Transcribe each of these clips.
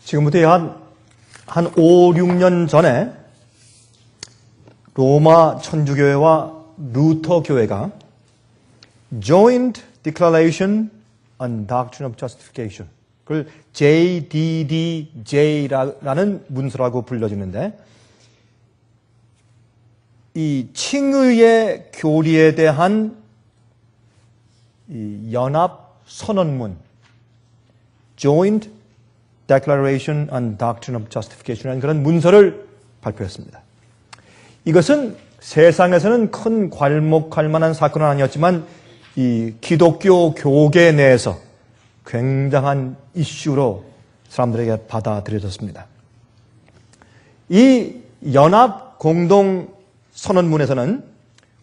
지금부터 한 5, 6년 전에 로마 천주교회와 루터 교회가 Joint Declaration on Doctrine of Justification, 그걸 JDDJ라는 문서라고 불려지는데, 이 칭의의 교리에 대한 이 연합 선언문, Joint Declaration on Doctrine of Justification이라는 그런 문서를 발표했습니다. 이것은 세상에서는 큰 괄목할 만한 사건은 아니었지만 이 기독교 교계 내에서 굉장한 이슈로 사람들에게 받아들여졌습니다. 이 연합 공동 선언문에서는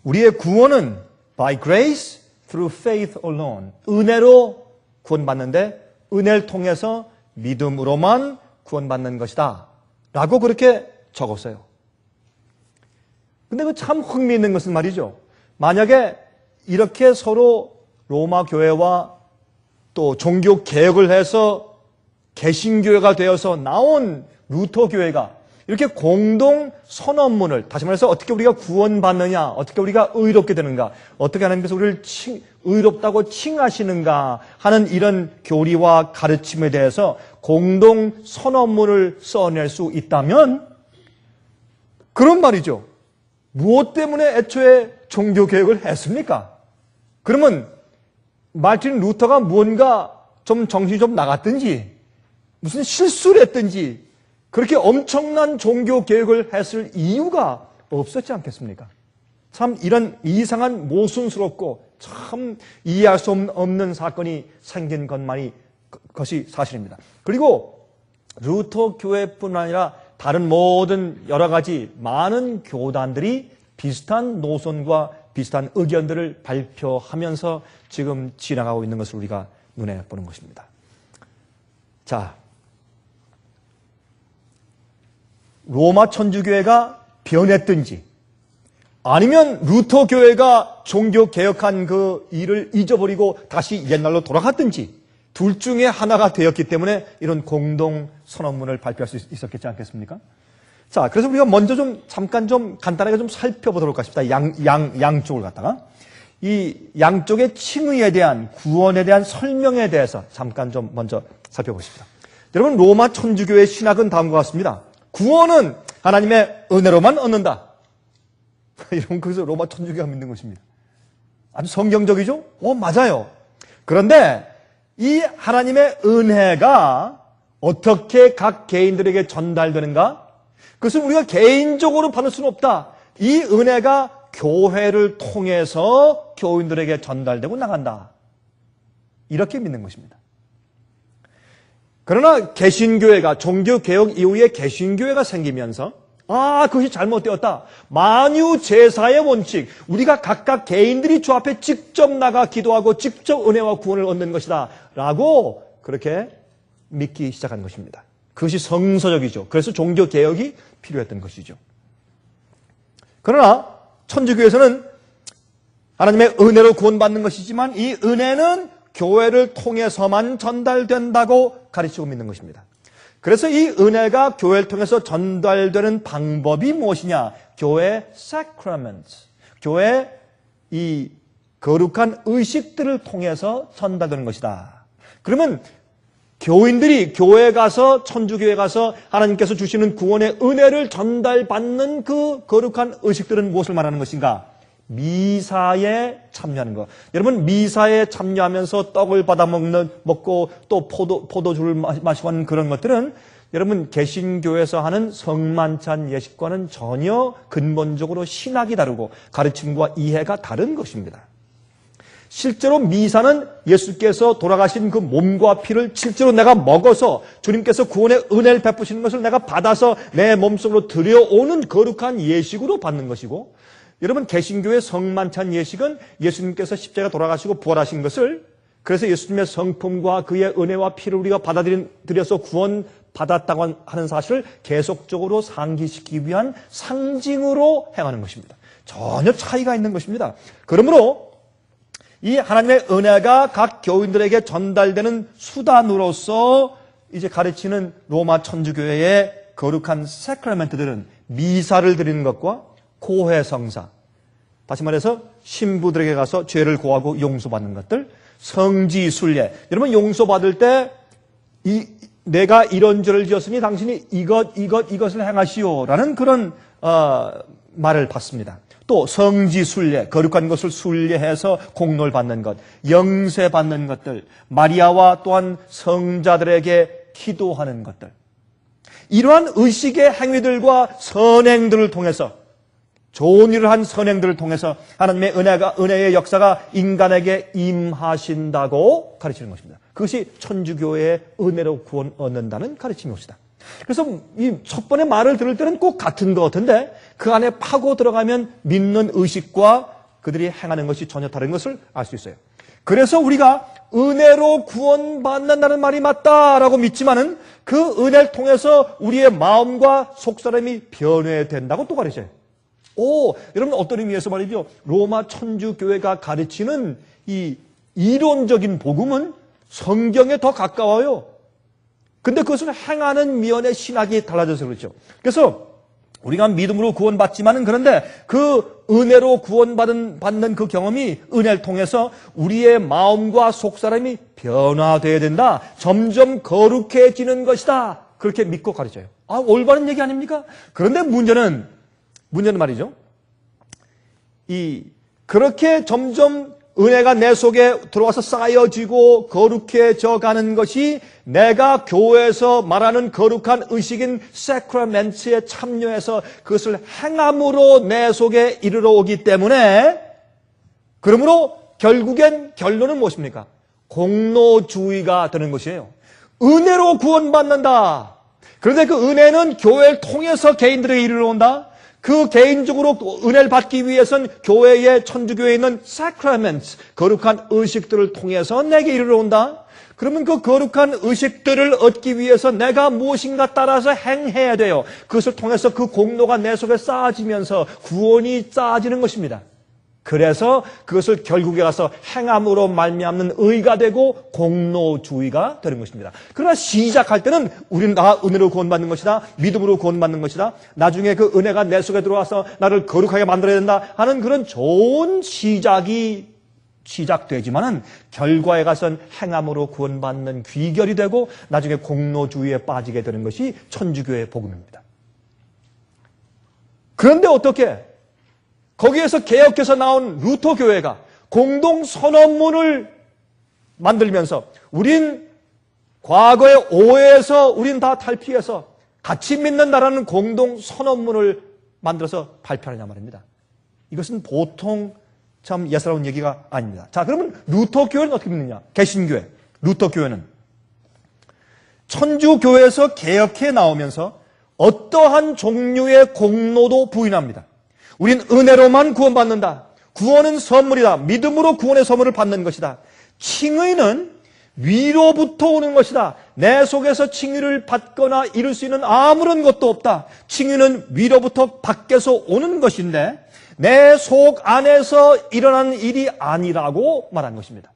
우리의 구원은 by grace through faith alone, 은혜로 구원받는데 은혜를 통해서 믿음으로만 구원받는 것이다 라고 그렇게 적었어요. 근데 그 참 흥미있는 것은 말이죠, 만약에 이렇게 서로 로마 교회와 또 종교 개혁을 해서 개신교회가 되어서 나온 루터 교회가 이렇게 공동 선언문을, 다시 말해서 어떻게 우리가 구원받느냐, 어떻게 우리가 의롭게 되는가, 어떻게 하나님께서 우리를 의롭다고 칭하시는가 하는 이런 교리와 가르침에 대해서 공동 선언문을 써낼 수 있다면, 그런 말이죠, 무엇 때문에 애초에 종교 개혁을 했습니까? 그러면 마르틴 루터가 무언가 좀 정신이 좀 나갔든지 무슨 실수를 했든지 그렇게 엄청난 종교 개혁을 했을 이유가 없었지 않겠습니까? 참 이런 이상한 모순스럽고 참 이해할 수 없는 사건이 생긴 것이 사실입니다. 그리고 루터 교회뿐 아니라 다른 모든 여러 가지 많은 교단들이 비슷한 노선과 비슷한 의견들을 발표하면서 지금 지나가고 있는 것을 우리가 눈에 보는 것입니다. 자, 로마 천주교회가 변했든지 아니면 루터 교회가 종교 개혁한 그 일을 잊어버리고 다시 옛날로 돌아갔든지 둘 중에 하나가 되었기 때문에 이런 공동 선언문을 발표할 수 있었겠지 않겠습니까? 자, 그래서 우리가 먼저 잠깐 간단하게 살펴보도록 하겠습니다. 양쪽을 갖다가 이 양쪽의 칭의에 대한, 구원에 대한 설명에 대해서 잠깐 먼저 살펴보십시다. 여러분, 로마 천주교의 신학은 다음과 같습니다. 구원은 하나님의 은혜로만 얻는다. 이런 것을 로마 천주교가 믿는 것입니다. 아주 성경적이죠? 맞아요. 그런데 이 하나님의 은혜가 어떻게 각 개인들에게 전달되는가? 그것은 우리가 개인적으로 받을 수는 없다. 이 은혜가 교회를 통해서 교인들에게 전달되고 나간다. 이렇게 믿는 것입니다. 그러나 개신교회가, 종교개혁 이후에 개신교회가 생기면서 그것이 잘못되었다. 만유 제사의 원칙, 우리가 각각 개인들이 주 앞에 직접 나가 기도하고 직접 은혜와 구원을 얻는 것이다 라고 그렇게 믿기 시작한 것입니다. 그것이 성서적이죠. 그래서 종교개혁이 필요했던 것이죠. 그러나 천주교에서는 하나님의 은혜로 구원받는 것이지만 이 은혜는 교회를 통해서만 전달된다고 가르치고 믿는 것입니다. 그래서 이 은혜가 교회를 통해서 전달되는 방법이 무엇이냐? 교회 sacraments, 교회 이 거룩한 의식들을 통해서 전달되는 것이다. 그러면 교인들이 교회에 가서, 천주교회에 가서 하나님께서 주시는 구원의 은혜를 전달받는 그 거룩한 의식들은 무엇을 말하는 것인가? 미사에 참여하는 것. 여러분, 미사에 참여하면서 떡을 받아 먹고 또 포도주를 마시고 하는 그런 것들은 여러분, 개신교에서 하는 성만찬 예식과는 전혀 근본적으로 신학이 다르고 가르침과 이해가 다른 것입니다. 실제로 미사는 예수께서 돌아가신 그 몸과 피를 실제로 내가 먹어서 주님께서 구원의 은혜를 베푸시는 것을 내가 받아서 내 몸속으로 들여오는 거룩한 예식으로 받는 것이고, 여러분, 개신교의 성만찬 예식은 예수님께서 십자가 돌아가시고 부활하신 것을, 그래서 예수님의 성품과 그의 은혜와 피를 우리가 받아들여서 구원받았다고 하는 사실을 계속적으로 상기시키기 위한 상징으로 행하는 것입니다. 전혀 차이가 있는 것입니다. 그러므로 이 하나님의 은혜가 각 교인들에게 전달되는 수단으로서 이제 가르치는 로마 천주교회의 거룩한 세크라멘트들은 미사를 드리는 것과 고해성사, 다시 말해서 신부들에게 가서 죄를 고하고 용서받는 것들, 성지 순례. 여러분 용서받을 때 내가 이런 죄를 지었으니 당신이 이것을 행하시오라는 그런 말을 받습니다. 또 성지 순례, 거룩한 것을 순례해서 공로를 받는 것, 영세 받는 것들, 마리아와 또한 성자들에게 기도하는 것들. 이러한 의식의 행위들과 선행들을 통해서, 좋은 일을 한 선행들을 통해서 하나님의 은혜의 역사가 인간에게 임하신다고 가르치는 것입니다. 그것이 천주교회의 은혜로 구원 얻는다는 가르침이옵니다. 그래서 이 첫 번의 말을 들을 때는 꼭 같은 것 같은데 그 안에 파고 들어가면 믿는 의식과 그들이 행하는 것이 전혀 다른 것을 알 수 있어요. 그래서 우리가 은혜로 구원받는다는 말이 맞다라고 믿지만은 그 은혜를 통해서 우리의 마음과 속사람이 변화된다고 또 가르쳐요. 여러분 어떤 의미에서 말이죠. 로마 천주교회가 가르치는 이 이론적인 복음은 성경에 더 가까워요. 근데 그것을 행하는 면의 신학이 달라져서 그렇죠. 그래서 우리가 믿음으로 구원받지만은 그런데 그 은혜로 구원받는 그 경험이 은혜를 통해서 우리의 마음과 속사람이 변화되어야 된다. 점점 거룩해지는 것이다. 그렇게 믿고 가르쳐요. 올바른 얘기 아닙니까? 그런데 문제는 말이죠. 그렇게 점점 은혜가 내 속에 들어와서 쌓여지고 거룩해져 가는 것이 내가 교회에서 말하는 거룩한 의식인 세크라멘트에 참여해서 그것을 행함으로 내 속에 이르러 오기 때문에, 그러므로 결국엔 결론은 무엇입니까? 공로주의가 되는 것이에요. 은혜로 구원받는다. 그런데 그 은혜는 교회를 통해서 개인들에게 이르러 온다. 그 개인적으로 은혜를 받기 위해서는 교회의 천주교회에 있는 sacraments, 거룩한 의식들을 통해서 내게 이르러 온다. 그러면 그 거룩한 의식들을 얻기 위해서 내가 무엇인가 따라서 행해야 돼요. 그것을 통해서 그 공로가 내 속에 쌓아지면서 구원이 쌓아지는 것입니다. 그래서 그것을 결국에 가서 행함으로 말미암는 의가 되고 공로주의가 되는 것입니다. 그러나 시작할 때는 우리는 은혜로 구원받는 것이다. 믿음으로 구원받는 것이다. 나중에 그 은혜가 내 속에 들어와서 나를 거룩하게 만들어야 된다 하는 그런 좋은 시작되지만은 결과에 가선 행함으로 구원받는 귀결이 되고 나중에 공로주의에 빠지게 되는 것이 천주교의 복음입니다. 그런데 어떻게? 거기에서 개혁해서 나온 루터 교회가 공동 선언문을 만들면서 우린 과거의 오해에서 우린 다 탈피해서 같이 믿는다라는 공동 선언문을 만들어서 발표하느냐 말입니다. 이것은 보통 참 예사로운 얘기가 아닙니다. 자, 그러면 루터 교회는 어떻게 믿느냐? 개신교회, 루터 교회는 천주교회에서 개혁해 나오면서 어떠한 종류의 공로도 부인합니다. 우린 은혜로만 구원받는다. 구원은 선물이다. 믿음으로 구원의 선물을 받는 것이다. 칭의는 위로부터 오는 것이다. 내 속에서 칭의를 받거나 이룰 수 있는 아무런 것도 없다. 칭의는 위로부터 밖에서 오는 것인데 내 속 안에서 일어나는 일이 아니라고 말한 것입니다.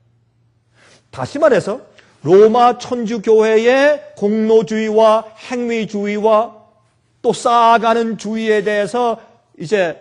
다시 말해서 로마 천주교회의 공로주의와 행위주의와 또 쌓아가는 주의에 대해서 이제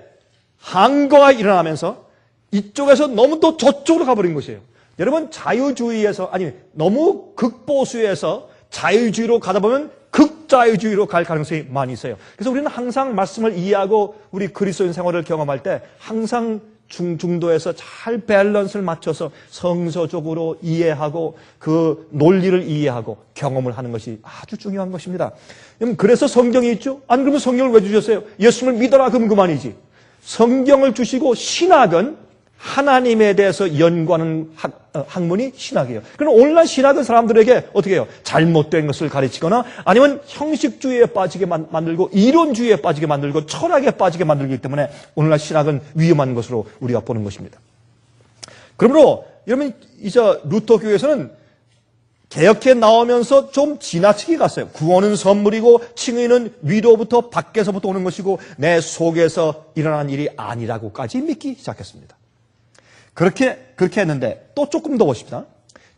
항거가 일어나면서 이쪽에서 너무 또 저쪽으로 가버린 것이에요. 여러분 자유주의에서 너무 극보수에서 자유주의로 가다 보면 극자유주의로 갈 가능성이 많이 있어요. 그래서 우리는 항상 말씀을 이해하고 우리 그리스도인 생활을 경험할 때 항상 중도에서 잘 밸런스를 맞춰서 성서적으로 이해하고 그 논리를 이해하고 경험을 하는 것이 아주 중요한 것입니다. 그래서 성경이 있죠? 안 그러면 성경을 왜 주셨어요? 예수님을 믿어라 그러면 그만이지. 성경을 주시고 신학은 하나님에 대해서 연구하는 학문이 신학이에요. 그럼 오늘날 신학은 사람들에게 어떻게 해요? 잘못된 것을 가르치거나 아니면 형식주의에 빠지게 만들고 이론주의에 빠지게 만들고 철학에 빠지게 만들기 때문에 오늘날 신학은 위험한 것으로 우리가 보는 것입니다. 그러므로 여러분 이제 루터 교회에서는 개혁해 나오면서 좀 지나치게 갔어요. 구원은 선물이고 칭의는 위로부터 밖에서부터 오는 것이고 내 속에서 일어난 일이 아니라고까지 믿기 시작했습니다. 그렇게 했는데 또 조금 더 보십시다.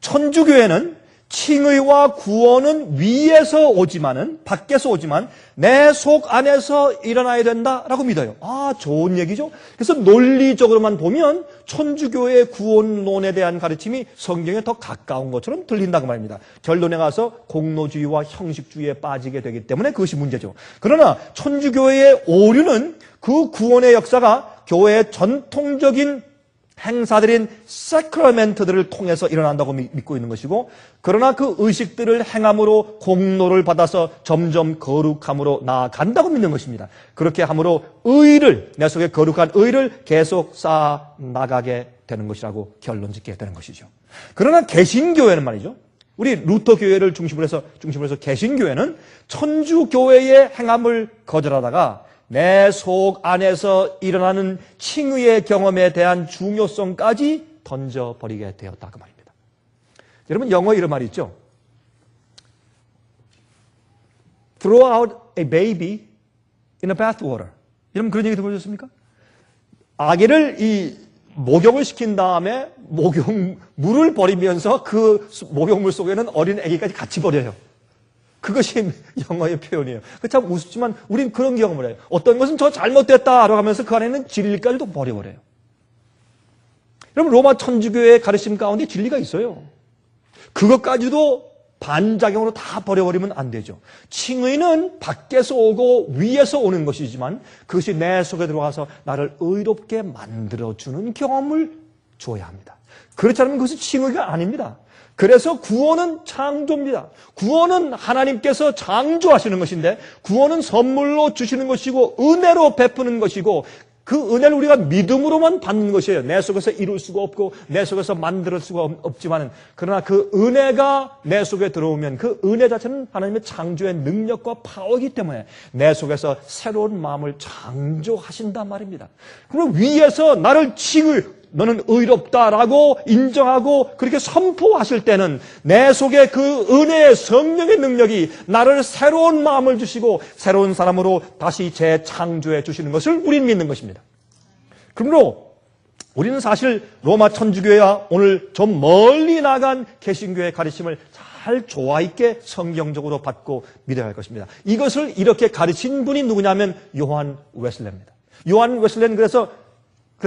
천주교회는 칭의와 구원은 위에서 오지만은, 밖에서 오지만 내 속 안에서 일어나야 된다라고 믿어요. 아, 좋은 얘기죠. 그래서 논리적으로만 보면 천주교의 구원론에 대한 가르침이 성경에 더 가까운 것처럼 들린다고 말입니다. 결론에 가서 공로주의와 형식주의에 빠지게 되기 때문에 그것이 문제죠. 그러나 천주교의 오류는 그 구원의 역사가 교회의 전통적인 행사들인 세크라멘트들을 통해서 일어난다고 믿고 있는 것이고, 그러나 그 의식들을 행함으로 공로를 받아서 점점 거룩함으로 나아간다고 믿는 것입니다. 그렇게 함으로 의를, 내 속에 거룩한 의를 계속 쌓아 나가게 되는 것이라고 결론 짓게 되는 것이죠. 그러나 개신교회는 말이죠, 우리 루터 교회를 중심으로 해서 개신교회는 천주교회의 행함을 거절하다가 내 속 안에서 일어나는 칭의의 경험에 대한 중요성까지 던져버리게 되었다고 말입니다. 여러분, 영어 이런 말이 있죠. Throw out a baby in a bathwater. 여러분, 그런 얘기 들어보셨습니까? 아기를 목욕을 시킨 다음에 물을 버리면서 그 목욕물 속에는 어린 아기까지 같이 버려요. 그것이 영어의 표현이에요. 참 우습지만 우린 그런 경험을 해요. 어떤 것은 저 잘못됐다라고 하면서 그 안에는 진리까지도 버려버려요. 여러분, 로마 천주교의 가르침 가운데 진리가 있어요. 그것까지도 반작용으로 다 버려버리면 안 되죠. 칭의는 밖에서 오고 위에서 오는 것이지만 그것이 내 속에 들어가서 나를 의롭게 만들어주는 경험을 줘야 합니다. 그렇지 않으면 그것은 칭의가 아닙니다. 그래서 구원은 창조입니다. 구원은 하나님께서 창조하시는 것인데, 구원은 선물로 주시는 것이고 은혜로 베푸는 것이고, 그 은혜를 우리가 믿음으로만 받는 것이에요. 내 속에서 이룰 수가 없고 내 속에서 만들 수가 없지만, 그러나 그 은혜가 내 속에 들어오면 그 은혜 자체는 하나님의 창조의 능력과 파워이기 때문에 내 속에서 새로운 마음을 창조하신단 말입니다. 그럼 위에서 나를 너는 의롭다라고 인정하고 그렇게 선포하실 때는 내 속에 그 은혜의 성령의 능력이 나를 새로운 마음을 주시고 새로운 사람으로 다시 재창조해 주시는 것을 우리는 믿는 것입니다. 그러므로 우리는 사실 로마 천주교회와 오늘 좀 멀리 나간 개신교의 가르침을 잘 조화 있게 성경적으로 받고 믿어야 할 것입니다. 이것을 이렇게 가르친 분이 누구냐면 요한 웨슬레입니다. 요한 웨슬레는 그래서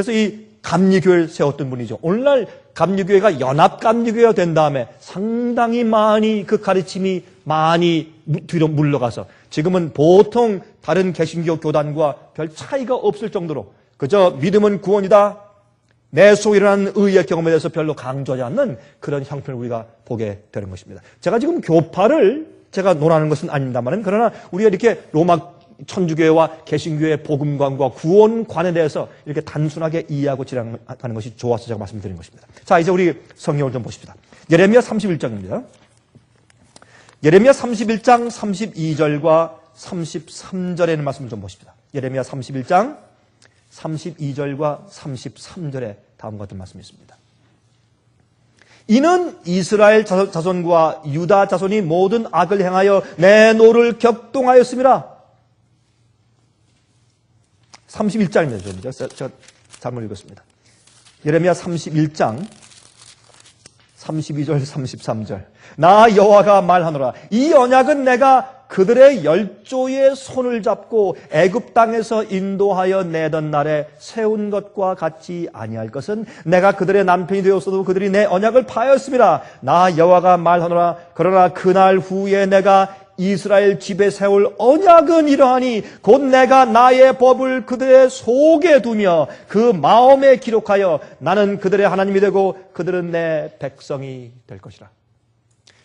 이 감리교회를 세웠던 분이죠. 오늘날 감리교회가 연합감리교회가 된 다음에 상당히 많이 그 가르침이 많이 뒤로 물러가서 지금은 보통 다른 개신교 교단과 별 차이가 없을 정도로 그저 믿음은 구원이다, 내 속에 일어나는 의의 경험에 대해서 별로 강조하지 않는 그런 형편을 우리가 보게 되는 것입니다. 제가 지금 교파를 제가 논하는 것은 아닙니다만, 그러나 우리가 이렇게 로마 천주교회와 개신교회의 복음관과 구원관에 대해서 이렇게 단순하게 이해하고 지나가는 것이 좋아서 제가 말씀드린 것입니다. 자, 이제 우리 성경을 좀 보십시다. 예레미야 31장입니다. 예레미야 31장 32절과 33절에 있는 말씀을 좀 보십시다. 예레미야 31장 32절과 33절에 다음과 같은 말씀이 있습니다. 이는 이스라엘 자손과 유다 자손이 모든 악을 행하여 내 노를 격동하였음이라. 31장입니다. 제가 잘못 읽었습니다. 예레미야 31장 32절 33절. 나 여호와가 말하노라. 이 언약은 내가 그들의 열조의 손을 잡고 애굽 땅에서 인도하여 내던 날에 세운 것과 같이 아니할 것은 내가 그들의 남편이 되었어도 그들이 내 언약을 파하였음이라. 나 여호와가 말하노라. 그러나 그날 후에 내가 이스라엘 집에 세울 언약은 이러하니 곧 내가 나의 법을 그들의 속에 두며 그 마음에 기록하여 나는 그들의 하나님이 되고 그들은 내 백성이 될 것이라.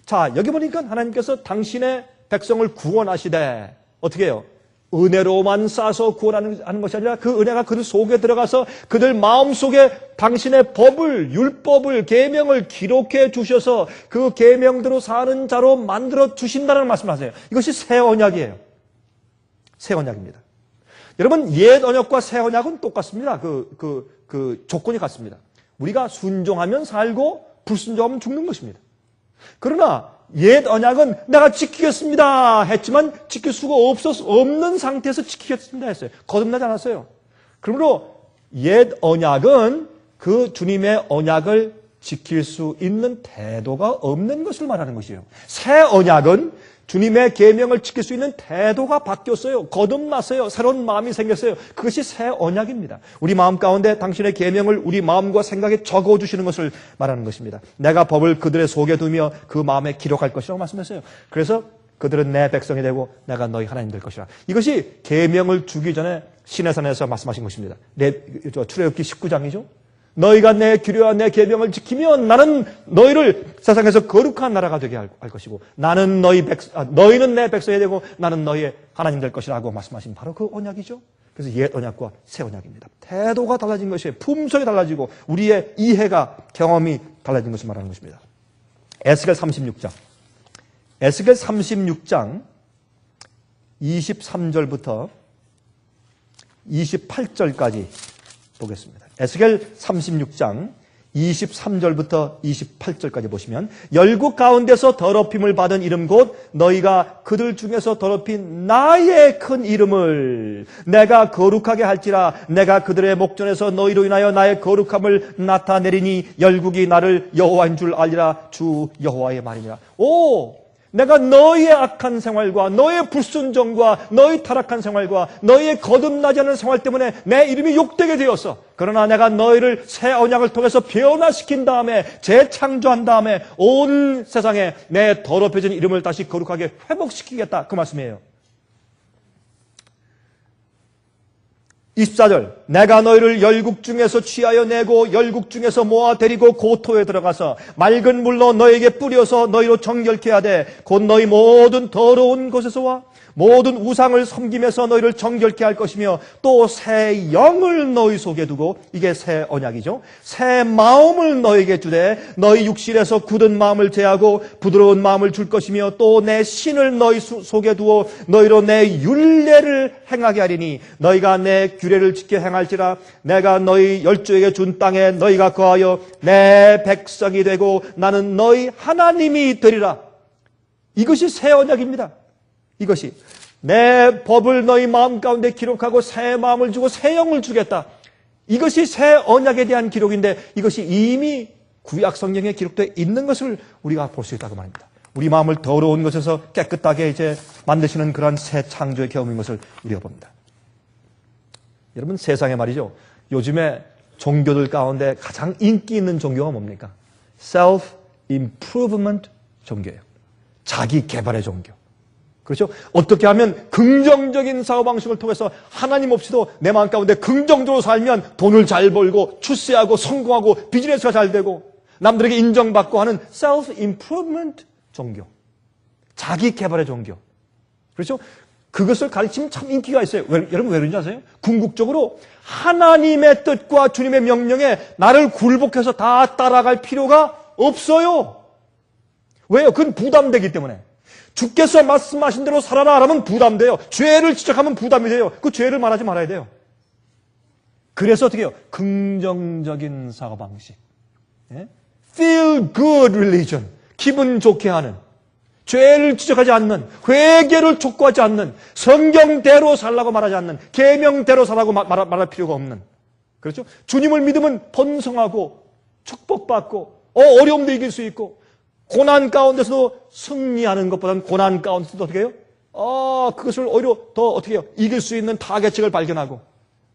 자, 여기 보니까 하나님께서 당신의 백성을 구원하시되 어떻게 해요? 은혜로만 싸서 구원하는 것이 아니라 그 은혜가 그들 속에 들어가서 그들 마음속에 당신의 법을, 율법을, 계명을 기록해 주셔서 그 계명대로 사는 자로 만들어 주신다는 말씀을 하세요. 이것이 새 언약이에요. 새 언약입니다. 여러분, 옛 언약과 새 언약은 똑같습니다. 그 조건이 같습니다. 우리가 순종하면 살고 불순종하면 죽는 것입니다. 그러나 옛 언약은 내가 지키겠습니다 했지만 지킬 수가 없는 상태에서 지키겠습니다 했어요. 거듭나지 않았어요. 그러므로 옛 언약은 그 주님의 언약을 지킬 수 있는 태도가 없는 것을 말하는 것이에요. 새 언약은 주님의 계명을 지킬 수 있는 태도가 바뀌었어요. 거듭났어요. 새로운 마음이 생겼어요. 그것이 새 언약입니다. 우리 마음 가운데 당신의 계명을 우리 마음과 생각에 적어주시는 것을 말하는 것입니다. 내가 법을 그들의 속에 두며 그 마음에 기록할 것이라고 말씀했어요. 그래서 그들은 내 백성이 되고 내가 너희 하나님 될 것이라. 이것이 계명을 주기 전에 시내산에서 말씀하신 것입니다. 출애굽기 19장이죠. 너희가 내 규례와 내 계명을 지키면 나는 너희를 세상에서 거룩한 나라가 되게 할 것이고 나는 너희는 내 백성이 되고 나는 너희의 하나님 될 것이라고 말씀하신 바로 그 언약이죠. 그래서 옛 언약과 새 언약입니다. 태도가 달라진 것이에요. 품성이 달라지고 우리의 이해가 경험이 달라진 것을 말하는 것입니다. 에스겔 36장 23절부터 28절까지 보겠습니다. 에스겔 36장 23절부터 28절까지 보시면 열국 가운데서 더럽힘을 받은 이름 곧 너희가 그들 중에서 더럽힌 나의 큰 이름을 내가 거룩하게 할지라 내가 그들의 목전에서 너희로 인하여 나의 거룩함을 나타내리니 열국이 나를 여호와인 줄 알리라 주 여호와의 말이니라. 내가 너희의 악한 생활과 너희의 불순종과 너희 타락한 생활과 너희의 거듭나지 않은 생활 때문에 내 이름이 욕되게 되었어. 그러나 내가 너희를 새 언약을 통해서 변화시킨 다음에 재창조한 다음에 온 세상에 내 더럽혀진 이름을 다시 거룩하게 회복시키겠다. 그 말씀이에요. 24절 내가 너희를 열국 중에서 취하여 내고 열국 중에서 모아 데리고 고토에 들어가서 맑은 물로 너희에게 뿌려서 너희로 정결케 하되 곧 너희 모든 더러운 곳에서와 모든 우상을 섬김에서 너희를 정결케 할 것이며 또 새 영을 너희 속에 두고 이게 새 언약이죠. 새 마음을 너희에게 주되 너희 육신에서 굳은 마음을 제하고 부드러운 마음을 줄 것이며 또 내 신을 너희 속에 두어 너희로 내 율례를 행하게 하리니 너희가 내 규례를 지켜 행할지라 내가 너희 열조에게 준 땅에 너희가 거하여 내 백성이 되고 나는 너희 하나님이 되리라. 이것이 새 언약입니다. 이것이 내 법을 너희 마음 가운데 기록하고 새 마음을 주고 새 영을 주겠다. 이것이 새 언약에 대한 기록인데 이것이 이미 구약 성경에 기록되어 있는 것을 우리가 볼 수 있다고 말입니다. 우리 마음을 더러운 것에서 깨끗하게 이제 만드시는 그런 새 창조의 경험인 것을 우리가 봅니다. 여러분 세상에 말이죠. 요즘에 종교들 가운데 가장 인기 있는 종교가 뭡니까? Self-improvement 종교예요. 자기 개발의 종교. 그렇죠? 어떻게 하면 긍정적인 사고방식을 통해서 하나님 없이도 내 마음 가운데 긍정적으로 살면 돈을 잘 벌고 출세하고 성공하고 비즈니스가 잘 되고 남들에게 인정받고 하는 self-improvement 종교. 자기 개발의 종교. 그렇죠? 그것을 가르치면 참 인기가 있어요. 여러분 왜 그런지 아세요? 궁극적으로 하나님의 뜻과 주님의 명령에 나를 굴복해서 다 따라갈 필요가 없어요. 왜요? 그건 부담되기 때문에. 주께서 말씀하신 대로 살아라 하면 부담돼요. 죄를 지적하면 부담이 돼요. 그 죄를 말하지 말아야 돼요. 그래서 어떻게 해요? 긍정적인 사고방식. Feel good religion. 기분 좋게 하는. 죄를 지적하지 않는. 회개를 촉구하지 않는. 성경대로 살라고 말하지 않는. 계명대로 살라고 말할 필요가 없는. 그렇죠? 주님을 믿으면 번성하고 축복받고 어려움도 이길 수 있고 고난 가운데서도 승리하는 것보다는 고난 가운데서도 어떻게 해요? 그것을 오히려 더 어떻게 해요? 이길 수 있는 타겟책을 발견하고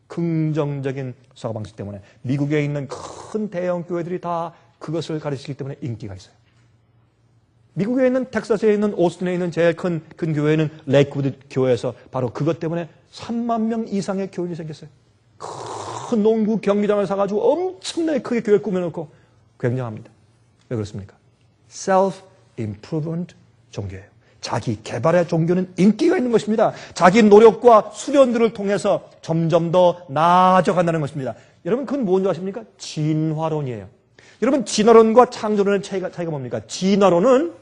긍정적인 사고방식 때문에 미국에 있는 큰 대형 교회들이 다 그것을 가르치기 때문에 인기가 있어요. 미국에 있는 텍사스에 있는 오스틴에 있는 제일 큰 교회는 레이크우드 교회에서 바로 그것 때문에 3만 명 이상의 교인이 생겼어요. 큰 농구 경기장을 사가지고 엄청나게 크게 교회 꾸며놓고 굉장합니다. 왜 그렇습니까? self-improvement 종교예요. 자기 개발의 종교는 인기가 있는 것입니다. 자기 노력과 수련들을 통해서 점점 더 나아져간다는 것입니다. 여러분 그건 뭔지 아십니까? 진화론이에요. 여러분 진화론과 창조론의 차이가 뭡니까? 진화론은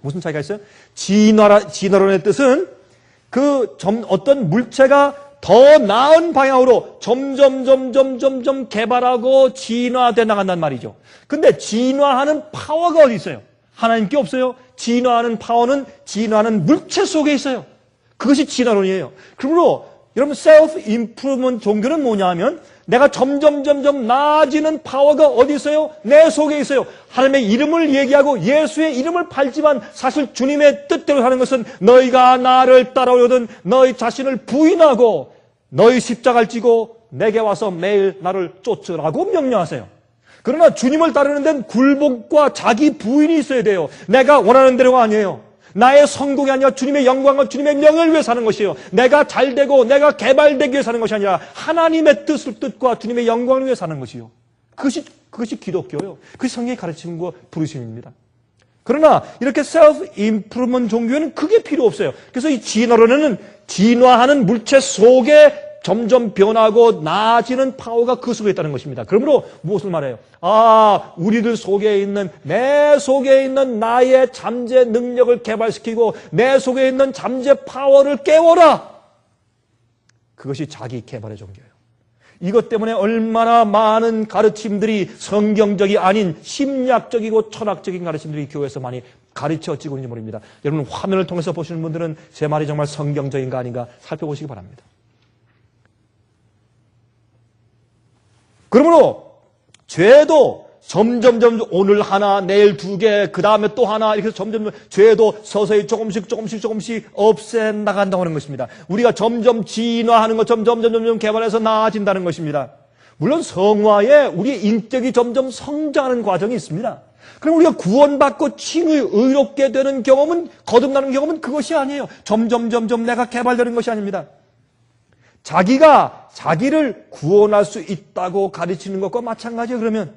무슨 차이가 있어요? 진화론의 뜻은 어떤 물체가 더 나은 방향으로 점점 개발하고 진화돼 나간단 말이죠. 근데 진화하는 파워가 어디 있어요? 하나님께 없어요. 진화하는 파워는 진화하는 물체 속에 있어요. 그것이 진화론이에요. 그러므로 여러분, 셀프 임프루먼트 종교는 뭐냐 하면 내가 점점 나아지는 파워가 어디 있어요? 내 속에 있어요. 하나님의 이름을 얘기하고 예수의 이름을 팔지만 사실 주님의 뜻대로 하는 것은 너희가 나를 따라오려든 너희 자신을 부인하고 너희 십자가를 지고 내게 와서 매일 나를 쫓으라고 명령하세요. 그러나 주님을 따르는 데는 굴복과 자기 부인이 있어야 돼요. 내가 원하는 대로가 아니에요. 나의 성공이 아니라 주님의 영광과 주님의 명예를 위해 사는 것이에요. 내가 잘되고 내가 개발되기 위해 사는 것이 아니라 하나님의 뜻과 주님의 영광을 위해 사는 것이요. 그것이 기독교예요. 그것이 성경의 가르침과 부르심입니다. 그러나 이렇게 셀프 임프루먼트 종교에는 그게 필요 없어요. 그래서 이 진화론에는 진화하는 물체 속에 점점 변하고 나아지는 파워가 그 속에 있다는 것입니다. 그러므로 무엇을 말해요? 우리들 속에 있는, 내 속에 있는 나의 잠재 능력을 개발시키고 내 속에 있는 잠재 파워를 깨워라. 그것이 자기 개발의 종교예요. 이것 때문에 얼마나 많은 가르침들이 성경적이 아닌 심리학적이고 철학적인 가르침들이 교회에서 많이 가르쳐지고 있는지 모릅니다. 여러분, 화면을 통해서 보시는 분들은 제 말이 정말 성경적인가 아닌가 살펴보시기 바랍니다. 그러므로 죄도 점점 오늘 하나, 내일 두 개, 그 다음에 또 하나 이렇게 점점 죄도 서서히 조금씩 없애 나간다고 하는 것입니다. 우리가 점점 진화하는 것처럼 점점 개발해서 나아진다는 것입니다. 물론 성화에 우리의 인격이 점점 성장하는 과정이 있습니다. 그럼 우리가 구원받고 칭의 의롭게 되는 경험은, 거듭나는 경험은 그것이 아니에요. 점점 내가 개발되는 것이 아닙니다. 자기가 자기를 구원할 수 있다고 가르치는 것과 마찬가지예요. 그러면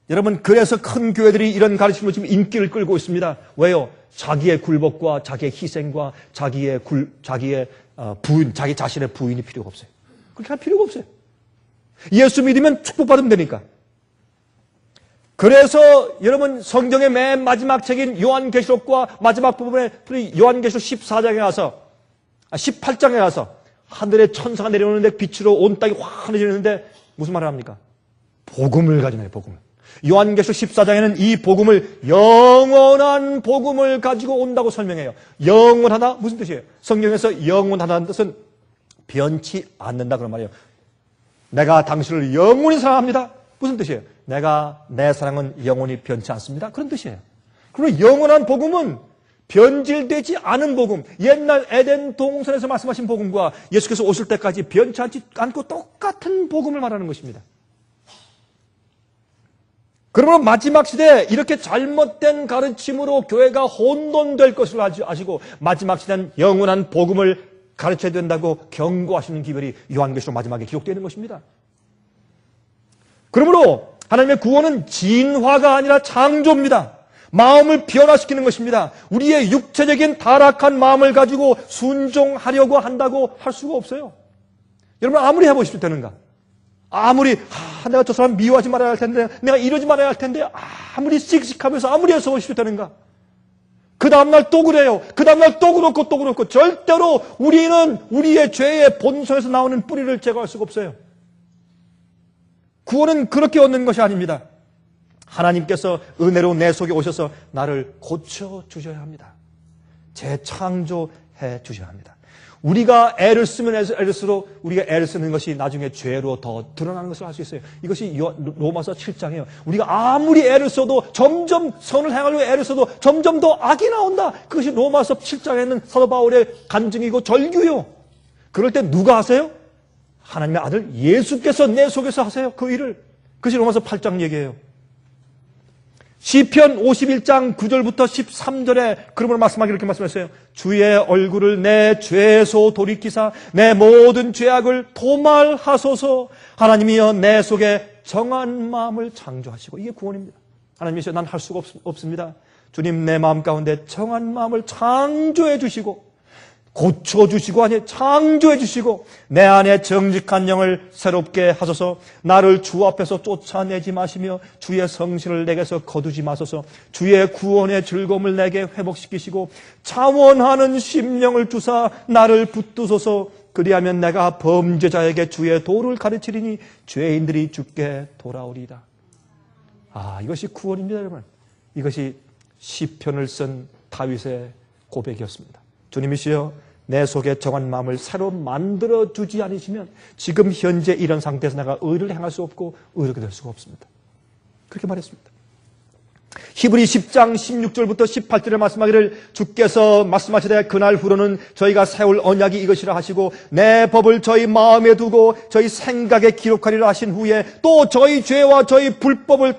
여러분, 그래서 큰 교회들이 이런 가르침으로 지금 인기를 끌고 있습니다. 왜요? 자기의 굴복과 자기의 희생과 자기의 부인, 자기 자신의 부인이 필요가 없어요. 그렇게 할 필요가 없어요. 예수 믿으면 축복받으면 되니까. 그래서 여러분, 성경의 맨 마지막 책인 요한계시록과 마지막 부분에 요한계시록 14장에 가서 18장에 가서 하늘에 천사가 내려오는데 빛으로 온 땅이 환해지는데 무슨 말을 합니까? 복음을 가지나요, 복음을. 요한계시록 14장에는 이 복음을 영원한 복음을 가지고 온다고 설명해요. 영원하다 무슨 뜻이에요? 성경에서 영원하다는 뜻은 변치 않는다 그런 말이에요. 내가 당신을 영원히 사랑합니다. 무슨 뜻이에요? 내 사랑은 영원히 변치 않습니다. 그런 뜻이에요. 그리고 영원한 복음은 변질되지 않은 복음, 옛날 에덴 동산에서 말씀하신 복음과 예수께서 오실 때까지 변치 않고 똑같은 복음을 말하는 것입니다. 그러므로 마지막 시대에 이렇게 잘못된 가르침으로 교회가 혼돈될 것을 아시고 마지막 시대는 영원한 복음을 가르쳐야 된다고 경고하시는 기별이 요한계시록 마지막에 기록되어 있는 것입니다. 그러므로 하나님의 구원은 진화가 아니라 창조입니다. 마음을 변화시키는 것입니다. 우리의 육체적인 타락한 마음을 가지고 순종하려고 한다고 할 수가 없어요. 여러분, 아무리 해보십시오 되는가? 아무리 내가 저 사람 미워하지 말아야 할 텐데, 내가 이러지 말아야 할 텐데, 아무리 씩씩하면서 아무리 해서 보십시오 되는가? 그 다음날 또 그래요. 그 다음날 또 그렇고 절대로 우리는 우리의 죄의 본성에서 나오는 뿌리를 제거할 수가 없어요. 구원은 그렇게 얻는 것이 아닙니다. 하나님께서 은혜로 내 속에 오셔서 나를 고쳐주셔야 합니다. 재창조해 주셔야 합니다. 우리가 애를 쓰면 애를수록 우리가 애를 쓰는 것이 나중에 죄로 더 드러나는 것을 알 수 있어요. 이것이 로마서 7장이에요. 우리가 아무리 애를 써도 점점 선을 행하려고 애를 써도 점점 더 악이 나온다. 그것이 로마서 7장에 있는 사도 바울의 간증이고 절규요. 그럴 때 누가 하세요? 하나님의 아들 예수께서 내 속에서 하세요. 그 일을. 그것이 로마서 8장 얘기예요. 시편 51장 9절부터 13절에 그러므로 말씀하기 이렇게 말씀했어요. 주의 얼굴을 내 죄에서 돌이키사 내 모든 죄악을 도말하소서. 하나님이여 내 속에 정한 마음을 창조하시고. 이게 구원입니다. 하나님이시여 난 할 수가 없습니다. 주님 내 마음 가운데 정한 마음을 창조해 주시고 고쳐주시고 아니 창조해 주시고 내 안에 정직한 영을 새롭게 하소서. 나를 주 앞에서 쫓아내지 마시며 주의 성실을 내게서 거두지 마소서. 주의 구원의 즐거움을 내게 회복시키시고 자원하는 심령을 주사 나를 붙드소서. 그리하면 내가 범죄자에게 주의 도를 가르치리니 죄인들이 주께 돌아오리이다. 이것이 구원입니다, 여러분. 이것이 시편을 쓴 다윗의 고백이었습니다. 주님이시여 내 속에 정한 마음을 새로 만들어주지 않으시면 지금 현재 이런 상태에서 내가 의를 행할 수 없고 의롭게 될 수가 없습니다. 그렇게 말했습니다. 히브리 10장 16절부터 18절에 말씀하기를 주께서 말씀하시되 그날 후로는 저희가 세울 언약이 이것이라 하시고 내 법을 저희 마음에 두고 저희 생각에 기록하리라 하신 후에 또 저희 죄와 저희 불법을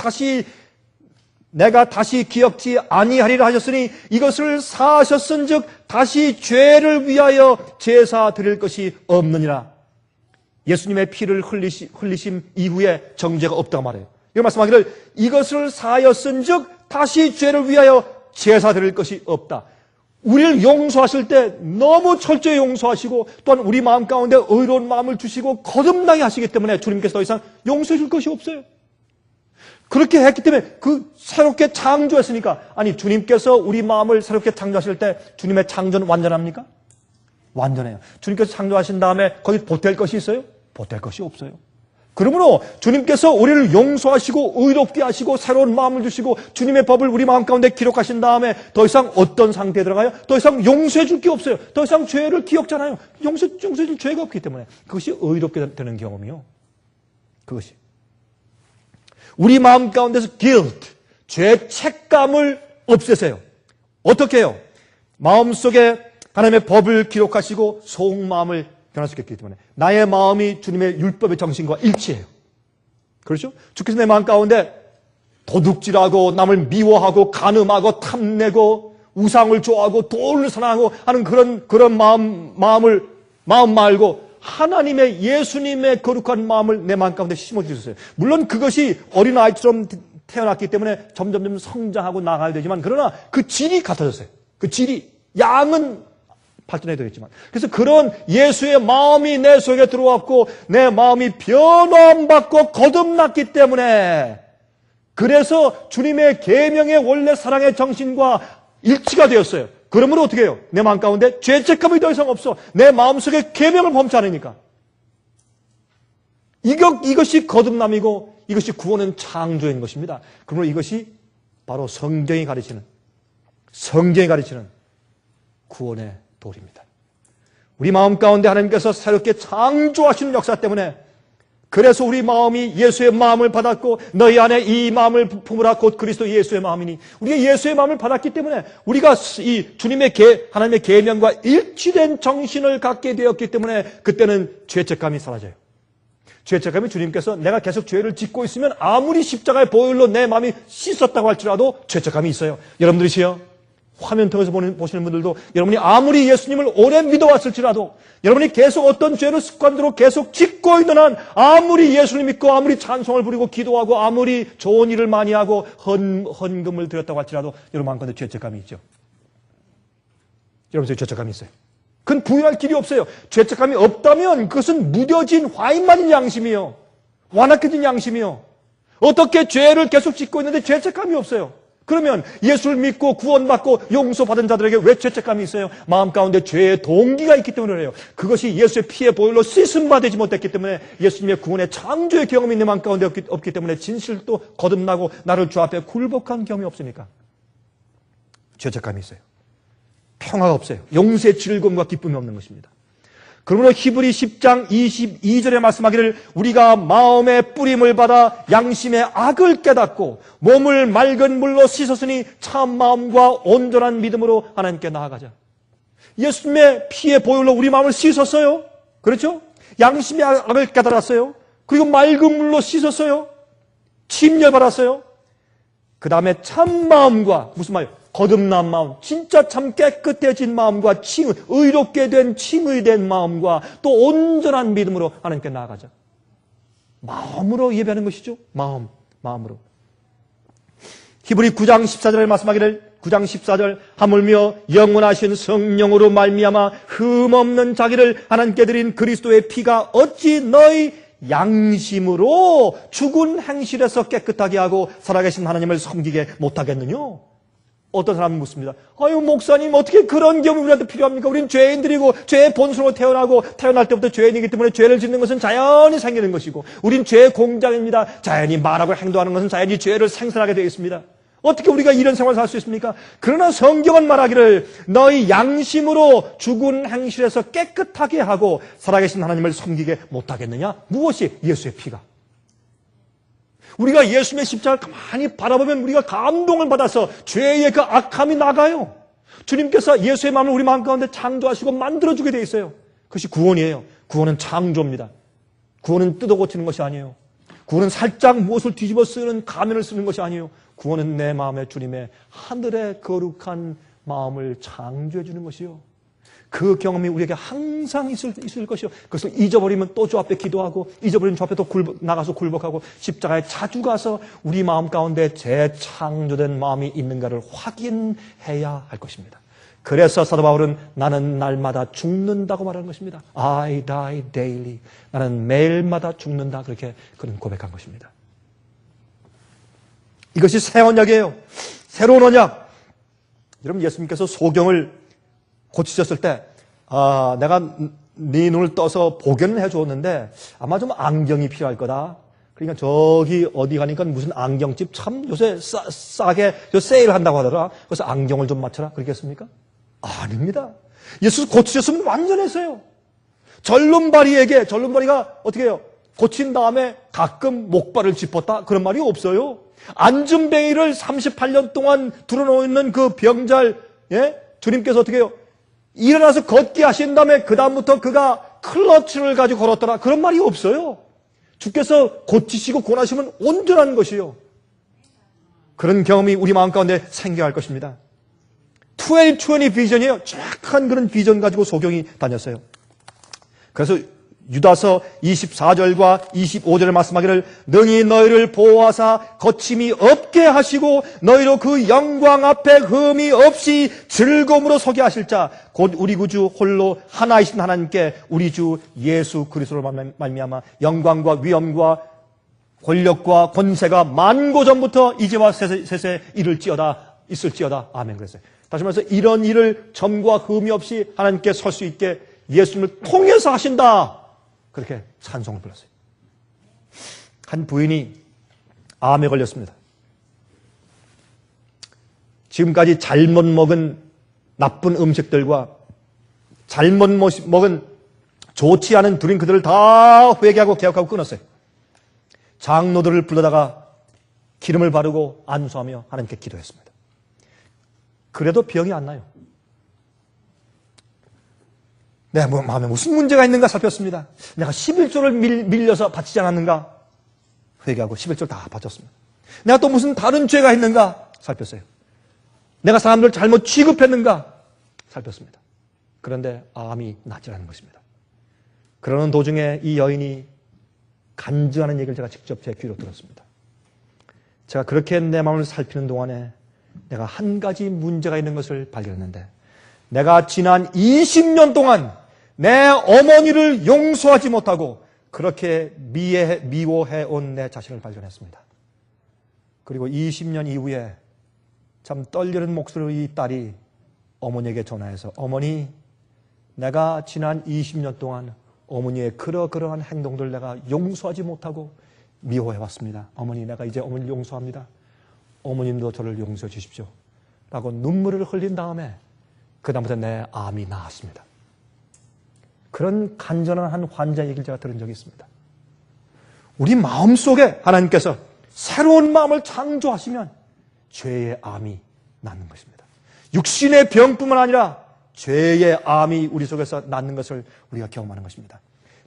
내가 다시 기억지 아니하리라 하셨으니 이것을 사하셨은즉 다시 죄를 위하여 제사 드릴 것이 없느니라. 예수님의 피를 흘리심 이후에 정죄가 없다고 말해요. 이거 말씀하기를 이것을 사하였은즉 다시 죄를 위하여 제사 드릴 것이 없다. 우리를 용서하실 때 너무 철저히 용서하시고 또한 우리 마음 가운데 의로운 마음을 주시고 거듭나게 하시기 때문에 주님께서 더 이상 용서해 줄 것이 없어요. 그렇게 했기 때문에 새롭게 창조했으니까. 아니, 주님께서 우리 마음을 새롭게 창조하실 때 주님의 창조는 완전합니까? 완전해요. 주님께서 창조하신 다음에 거기 보탤 것이 있어요? 보탤 것이 없어요. 그러므로 주님께서 우리를 용서하시고 의롭게 하시고 새로운 마음을 주시고 주님의 법을 우리 마음 가운데 기록하신 다음에 더 이상 어떤 상태에 들어가요? 더 이상 용서해 줄 게 없어요. 더 이상 죄를 기억잖아요. 용서해 줄 죄가 없기 때문에 그것이 의롭게 되는 경험이요. 그것이. 우리 마음 가운데서 guilt, 죄책감을 없애세요. 어떻게 해요? 마음속에 하나님의 법을 기록하시고 속마음을 변화시켰기 때문에 나의 마음이 주님의 율법의 정신과 일치해요. 그렇죠? 주께서 내 마음 가운데 도둑질하고 남을 미워하고 간음하고 탐내고 우상을 좋아하고 돈을 사랑하고 하는 그런 마음 말고 하나님의 예수님의 거룩한 마음을 내 마음 가운데 심어주셨어요. 물론 그것이 어린아이처럼 태어났기 때문에 점점 성장하고 나가야 되지만 그러나 그 질이 같아졌어요. 그 질이 양은 발전해야 되겠지만 그래서 그런 예수의 마음이 내 속에 들어왔고 내 마음이 변화받고 거듭났기 때문에 그래서 주님의 계명의 원래 사랑의 정신과 일치가 되었어요. 그러므로 어떻게 해요? 내 마음 가운데 죄책감이 더 이상 없어. 내 마음속에 계명을 범치 않으니까. 이것이 거듭남이고 이것이 구원은 창조인 것입니다. 그러므로 이것이 바로 성경이 가르치는 구원의 도리입니다. 우리 마음 가운데 하나님께서 새롭게 창조하시는 역사 때문에 그래서 우리 마음이 예수의 마음을 받았고 너희 안에 이 마음을 품으라 곧 그리스도 예수의 마음이니 우리가 예수의 마음을 받았기 때문에 우리가 이 주님의 하나님의 계명과 일치된 정신을 갖게 되었기 때문에 그때는 죄책감이 사라져요. 죄책감이 주님께서 내가 계속 죄를 짓고 있으면 아무리 십자가의 보혈로 내 마음이 씻었다고 할지라도 죄책감이 있어요. 여러분들이시요. 화면 통해서 보시는 분들도 여러분이 아무리 예수님을 오래 믿어왔을지라도 여러분이 계속 어떤 죄를 습관대로 계속 짓고 있는 한 아무리 예수를 믿고 아무리 찬송을 부리고 기도하고 아무리 좋은 일을 많이 하고 헌금을 드렸다고 할지라도 여러분 마음가운데 죄책감이 있죠. 여러분 죄책감이 있어요. 그건 부인할 길이 없어요. 죄책감이 없다면 그것은 무뎌진 화인맞은 양심이요. 완악해진 양심이요. 어떻게 죄를 계속 짓고 있는데 죄책감이 없어요. 그러면 예수를 믿고 구원받고 용서받은 자들에게 왜 죄책감이 있어요? 마음 가운데 죄의 동기가 있기 때문에 그래요. 그것이 예수의 피의 보혈로 씻음바 되지 못했기 때문에 예수님의 구원의 창조의 경험이 내 마음 가운데 없기 때문에 진실도 거듭나고 나를 주 앞에 굴복한 경험이 없으니까 죄책감이 있어요. 평화가 없어요. 용서의 즐거움과 기쁨이 없는 것입니다. 그러므로 히브리 10장 22절에 말씀하기를 우리가 마음의 뿌림을 받아 양심의 악을 깨닫고 몸을 맑은 물로 씻었으니 참 마음과 온전한 믿음으로 하나님께 나아가자. 예수님의 피의 보혈로 우리 마음을 씻었어요. 그렇죠? 양심의 악을 깨달았어요. 그리고 맑은 물로 씻었어요. 침례받았어요. 그 다음에 참 마음과 무슨 말이에요? 거듭난 마음, 진짜 참 깨끗해진 마음과 의롭게 된 칭의된 마음과 또 온전한 믿음으로 하나님께 나아가자. 마음으로 예배하는 것이죠. 마음으로. 히브리 9장 14절에 말씀하기를 9장 14절 하물며 영원하신 성령으로 말미암아 흠없는 자기를 하나님께 드린 그리스도의 피가 어찌 너희 양심으로 죽은 행실에서 깨끗하게 하고 살아계신 하나님을 섬기게 못하겠느냐? 어떤 사람은 묻습니다. 아유 목사님 어떻게 그런 경험이 우리한테 필요합니까? 우리는 죄인들이고 죄의 본성으로 태어날 때부터 죄인이기 때문에 죄를 짓는 것은 자연히 생기는 것이고 우린 죄의 공장입니다. 자연히 말하고 행동하는 것은 자연히 죄를 생산하게 되어 있습니다. 어떻게 우리가 이런 생활을 살 수 있습니까? 그러나 성경은 말하기를 너희 양심으로 죽은 행실에서 깨끗하게 하고 살아계신 하나님을 섬기게 못하겠느냐? 무엇이? 예수의 피가. 우리가 예수님의 십자가를 가만히 바라보면 우리가 감동을 받아서 죄의 그 악함이 나가요. 주님께서 예수의 마음을 우리 마음 가운데 창조하시고 만들어주게 돼 있어요. 그것이 구원이에요. 구원은 창조입니다. 구원은 뜯어 고치는 것이 아니에요. 구원은 살짝 무엇을 뒤집어 쓰는 가면을 쓰는 것이 아니에요. 구원은 내 마음에 주님의 하늘의 거룩한 마음을 창조해 주는 것이요. 그 경험이 우리에게 항상 있을 것이요. 그것을 잊어버리면 또 주 앞에 기도하고, 잊어버리면 주 앞에 또 나가서 굴복하고, 십자가에 자주 가서 우리 마음 가운데 재창조된 마음이 있는가를 확인해야 할 것입니다. 그래서 사도 바울은 나는 날마다 죽는다고 말하는 것입니다. I die daily. 나는 매일마다 죽는다. 그렇게 그는 고백한 것입니다. 이것이 새 언약이에요. 새로운 언약. 여러분, 예수님께서 소경을 고치셨을 때 내가 네 눈을 떠서 보게는 해주었는데 아마 좀 안경이 필요할 거다. 그러니까 저기 어디 가니까 무슨 안경집 참 요새 싸게 세일한다고 하더라. 그래서 안경을 좀 맞춰라. 그러겠습니까? 아닙니다. 예수 고치셨으면 완전했어요. 절름발이가 어떻게 해요? 고친 다음에 가끔 목발을 짚었다? 그런 말이 없어요. 앉은뱅이를 38년 동안 들어놓는 그 병잘, 주님께서 어떻게 해요? 일어나서 걷게 하신 다음에 그다음부터 그가 클러치를 가지고 걸었더라. 그런 말이 없어요. 주께서 고치시고 권하시면 온전한 것이요. 그런 경험이 우리 마음 가운데 생겨야 할 것입니다. 1220 비전이에요. 정확한 그런 비전 가지고 소경이 다녔어요. 그래서 유다서 24절과 25절에 말씀하기를 능히 너희를 보호하사 거침이 없게 하시고 너희로 그 영광 앞에 흠이 없이 즐거움으로 서게 하실 자 곧 우리 구주 홀로 하나이신 하나님께 우리 주 예수 그리스도로 말미암아 영광과 위엄과 권력과 권세가 만고 전부터 이제와 세세 있을지어다. 아멘. 그랬어요. 다시 말해서 이런 일을 점과 흠이 없이 하나님께 설 수 있게 예수님을 통해서 하신다. 그렇게 찬송을 불렀어요. 한 부인이 암에 걸렸습니다. 지금까지 잘못 먹은 나쁜 음식들과 잘못 먹은 좋지 않은 드링크들을 다 회개하고 개혁하고 끊었어요. 장로들을 불러다가 기름을 바르고 안수하며 하나님께 기도했습니다. 그래도 병이 안 나요. 내 마음에 무슨 문제가 있는가 살폈습니다. 내가 11조를 밀려서 바치지 않았는가? 회개하고 11조를 다 바쳤습니다. 내가 또 무슨 다른 죄가 있는가? 살폈어요. 내가 사람들을 잘못 취급했는가? 살폈습니다. 그런데 암이 낫지 않은 것입니다. 그러는 도중에 이 여인이 간증하는 얘기를 제가 직접 제 귀로 들었습니다. 제가 그렇게 내 마음을 살피는 동안에 내가 한 가지 문제가 있는 것을 발견했는데 내가 지난 20년 동안 내 어머니를 용서하지 못하고 그렇게 미워해온 내 자신을 발견했습니다. 그리고 20년 이후에 참 떨리는 목소리로 이 딸이 어머니에게 전화해서 어머니, 내가 지난 20년 동안 어머니의 그러한 행동들 내가 용서하지 못하고 미워해왔습니다. 어머니, 내가 이제 어머니를 용서합니다. 어머님도 저를 용서해 주십시오. 라고 눈물을 흘린 다음에 그다음부터 내 암이 나았습니다. 그런 간절한 한 환자의 얘기를 제가 들은 적이 있습니다. 우리 마음속에 하나님께서 새로운 마음을 창조하시면 죄의 암이 낫는 것입니다. 육신의 병뿐만 아니라 죄의 암이 우리 속에서 낫는 것을 우리가 경험하는 것입니다.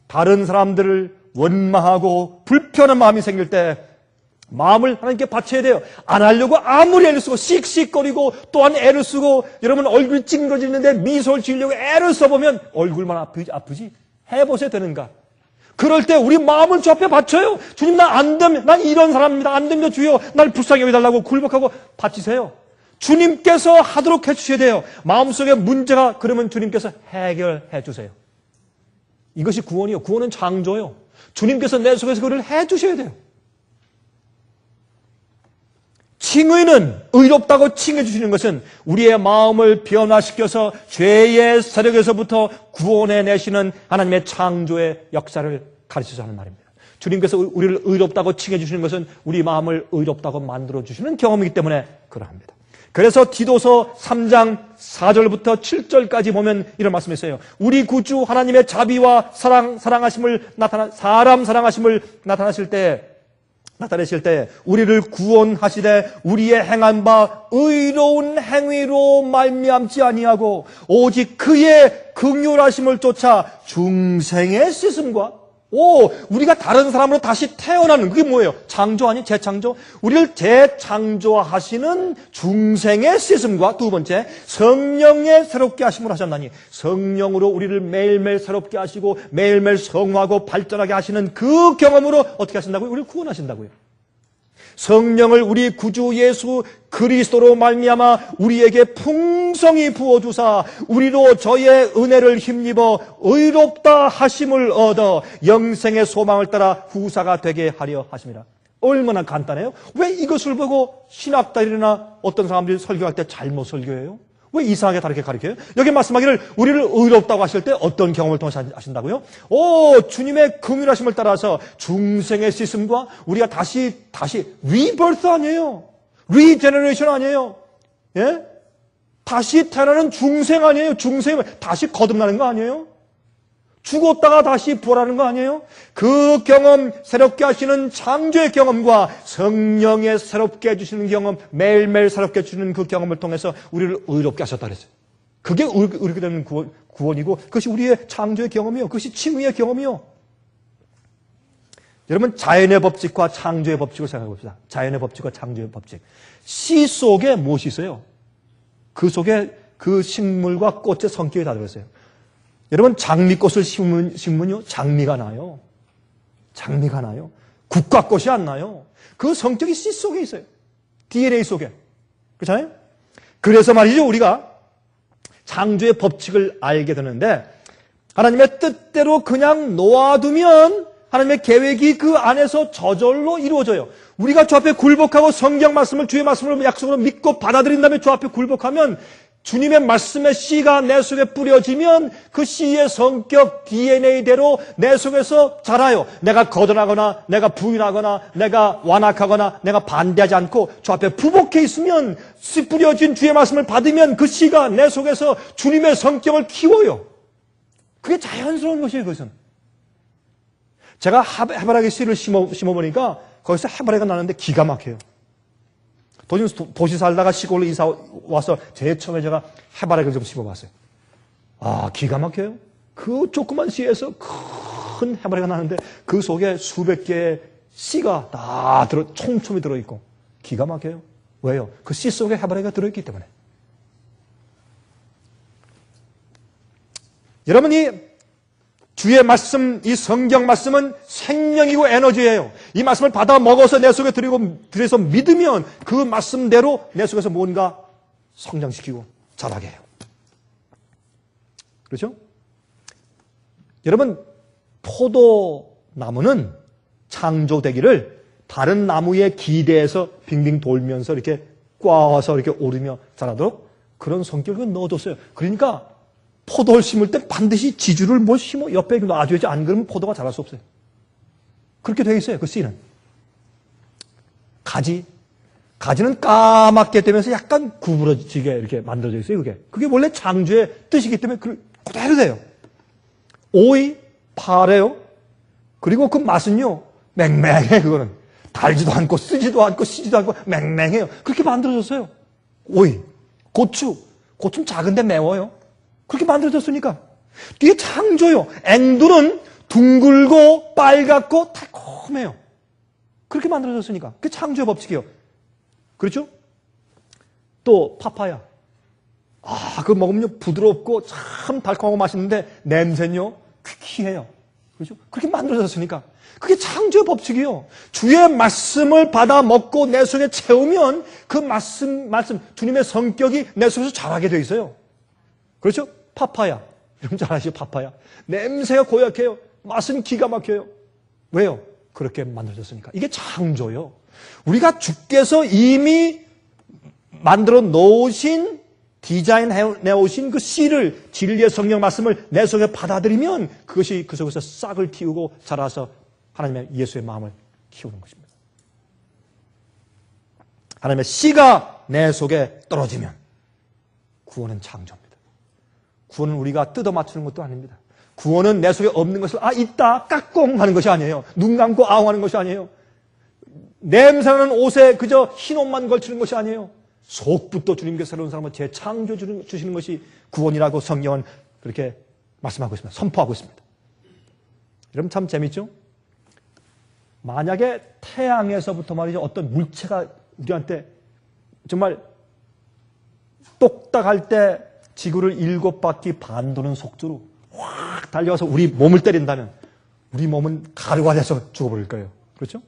다른 사람들을 원망하고 불편한 마음이 생길 때 마음을 하나님께 바쳐야 돼요. 안 하려고 아무리 애를 쓰고 씩씩거리고 또한 애를 쓰고 여러분 얼굴이 찡그러지는데 미소를 지으려고 애를 써보면 얼굴만 아프지? 해보셔야 되는가? 그럴 때 우리 마음을 주 앞에 바쳐요. 주님, 나 안 되면, 난 이런 사람입니다. 안 되면 주여 날 불쌍히 여기달라고 굴복하고 바치세요. 주님께서 하도록 해주셔야 돼요. 마음속에 문제가 그러면 주님께서 해결해 주세요. 이것이 구원이요. 구원은 창조예요. 주님께서 내 속에서 그걸 해주셔야 돼요. 칭의는 의롭다고 칭해 주시는 것은 우리의 마음을 변화시켜서 죄의 세력에서부터 구원해 내시는 하나님의 창조의 역사를 가르치자 하는 말입니다. 주님께서 우리를 의롭다고 칭해 주시는 것은 우리 마음을 의롭다고 만들어 주시는 경험이기 때문에 그러합니다. 그래서 디도서 3장 4절부터 7절까지 보면 이런 말씀이 있어요. 우리 구주 하나님의 자비와 사랑하심을 사람 사랑하심을 나타내실 때 우리를 구원하시되 우리의 행한 바 의로운 행위로 말미암지 아니하고 오직 그의 긍휼하심을 쫓아 중생의 씻음과 우리가 다른 사람으로 다시 태어나는 그게 뭐예요? 창조 아니? 재창조? 우리를 재창조하시는 중생의 씻음과 두 번째 성령의 새롭게 하심을 하셨나니 성령으로 우리를 매일매일 새롭게 하시고 매일매일 성화하고 발전하게 하시는 그 경험으로 어떻게 하신다고요? 우리를 구원하신다고요. 성령을 우리 구주 예수 그리스도로 말미암아 우리에게 풍성히 부어주사 우리로 저의 은혜를 힘입어 의롭다 하심을 얻어 영생의 소망을 따라 후사가 되게 하려 하심이라. 얼마나 간단해요? 왜 이것을 보고 신학자들이나 어떤 사람들이 설교할 때 잘못 설교해요? 왜 이상하게 다르게 가르쳐요? 여기 말씀하기를 우리를 의롭다고 하실 때 어떤 경험을 통해서 하신다고요? 주님의 긍휼하심을 따라서 중생의 씻음과 우리가 다시 리버스 아니에요? 리제너레이션 아니에요? 예? 다시 태어나는 중생 아니에요? 중생은 다시 거듭나는 거 아니에요? 죽었다가 다시 부활하는 거 아니에요? 그 경험, 새롭게 하시는 창조의 경험과 성령의 새롭게 해주시는 경험, 매일매일 새롭게 해주시는 그 경험을 통해서 우리를 의롭게 하셨다 그랬어요. 그게 의롭게 되는 구원이고 그것이 우리의 창조의 경험이요. 그것이 칭의의 경험이요. 여러분 자연의 법칙과 창조의 법칙을 생각해 봅시다. 자연의 법칙과 창조의 법칙. 씨 속에 무엇이 있어요? 그 속에 그 식물과 꽃의 성격이 다 들어있어요. 여러분 장미꽃을 심으면요 장미가 나요. 장미가 나요. 국화꽃이 안 나요. 그 성격이 씨 속에 있어요. DNA 속에. 그렇잖아요? 그래서 말이죠 우리가 창조의 법칙을 알게 되는데 하나님의 뜻대로 그냥 놓아두면 하나님의 계획이 그 안에서 저절로 이루어져요. 우리가 주 앞에 굴복하고 성경 말씀을 주의 말씀을 약속으로 믿고 받아들인 다음에 주 앞에 굴복하면 주님의 말씀의 씨가 내 속에 뿌려지면 그 씨의 성격 DNA대로 내 속에서 자라요. 내가 거절하거나 내가 부인하거나 내가 완악하거나 내가 반대하지 않고 주 앞에 부복해 있으면 씨 뿌려진 주의 말씀을 받으면 그 씨가 내 속에서 주님의 성격을 키워요. 그게 자연스러운 것이에요. 그것은. 제가 해바라기 씨를 심어보니까 거기서 해바라기가 나는데 기가 막혀요. 도시 살다가 시골로 이사 와서 제일 처음에 제가 해바라기를 좀 심어봤어요. 기가 막혀요. 그 조그만 씨에서 큰 해바라기가 나는데 그 속에 수백 개의 씨가 다 촘촘히 들어있고 기가 막혀요. 왜요? 그 씨 속에 해바라기가 들어있기 때문에. 여러분이 주의 말씀, 이 성경 말씀은 생명이고 에너지예요. 이 말씀을 받아 먹어서 내 속에 들여서 믿으면 그 말씀대로 내 속에서 뭔가 성장시키고 자라게 해요. 그렇죠? 여러분, 포도나무는 창조되기를 다른 나무에 기대해서 빙빙 돌면서 이렇게 꽈서 이렇게 오르며 자라도록 그런 성격을 넣어뒀어요. 그러니까 포도를 심을 때 반드시 지주를 심어 옆에 놔줘야지 안 그러면 포도가 자랄 수 없어요. 그렇게 되어 있어요. 그 씨는. 가지는 까맣게 되면서 약간 구부러지게 이렇게 만들어져 있어요. 그게 원래 창조의 뜻이기 때문에 그대로 돼요. 오이 파래요. 그리고 그 맛은요 맹맹해. 그거는 달지도 않고 쓰지도 않고 시지도 않고 맹맹해요. 그렇게 만들어졌어요. 오이, 고추는 작은데 매워요. 그렇게 만들어졌으니까. 이게 창조요. 앵두는 둥글고 빨갛고 달콤해요. 그렇게 만들어졌으니까. 그게 창조의 법칙이에요. 그렇죠? 또 파파야. 그거 먹으면 부드럽고 참 달콤하고 맛있는데 냄새는요 퀴퀴해요. 그렇죠? 그렇게 만들어졌으니까. 그게 창조의 법칙이에요. 주의 말씀을 받아 먹고 내 속에 채우면 그 말씀 주님의 성격이 내 속에서 자라게 돼 있어요. 그렇죠? 파파야. 여러분 잘 아시죠? 파파야. 냄새가 고약해요. 맛은 기가 막혀요. 왜요? 그렇게 만들어졌으니까. 이게 창조요. 우리가 주께서 이미 만들어 놓으신 디자인해 오신 그 씨를 진리의 성령 말씀을 내 속에 받아들이면 그것이 그 속에서 싹을 틔우고 자라서 하나님의 예수의 마음을 키우는 것입니다. 하나님의 씨가 내 속에 떨어지면 구원은 창조입니다. 구원은 우리가 뜯어 맞추는 것도 아닙니다. 구원은 내 속에 없는 것을 있다 까꿍 하는 것이 아니에요. 눈 감고 아웅 하는 것이 아니에요. 냄새나는 옷에 그저 흰 옷만 걸치는 것이 아니에요. 속부터 주님께서 새로운 사람을 재창조 주시는 것이 구원이라고 성경은 그렇게 말씀하고 있습니다. 선포하고 있습니다. 여러분 참 재밌죠? 만약에 태양에서부터 말이죠. 어떤 물체가 우리한테 정말 똑딱할 때 지구를 7바퀴 반 도는 속도로 확 달려와서 우리 몸을 때린다면 우리 몸은 가루가 돼서 죽어버릴 거예요. 그렇죠?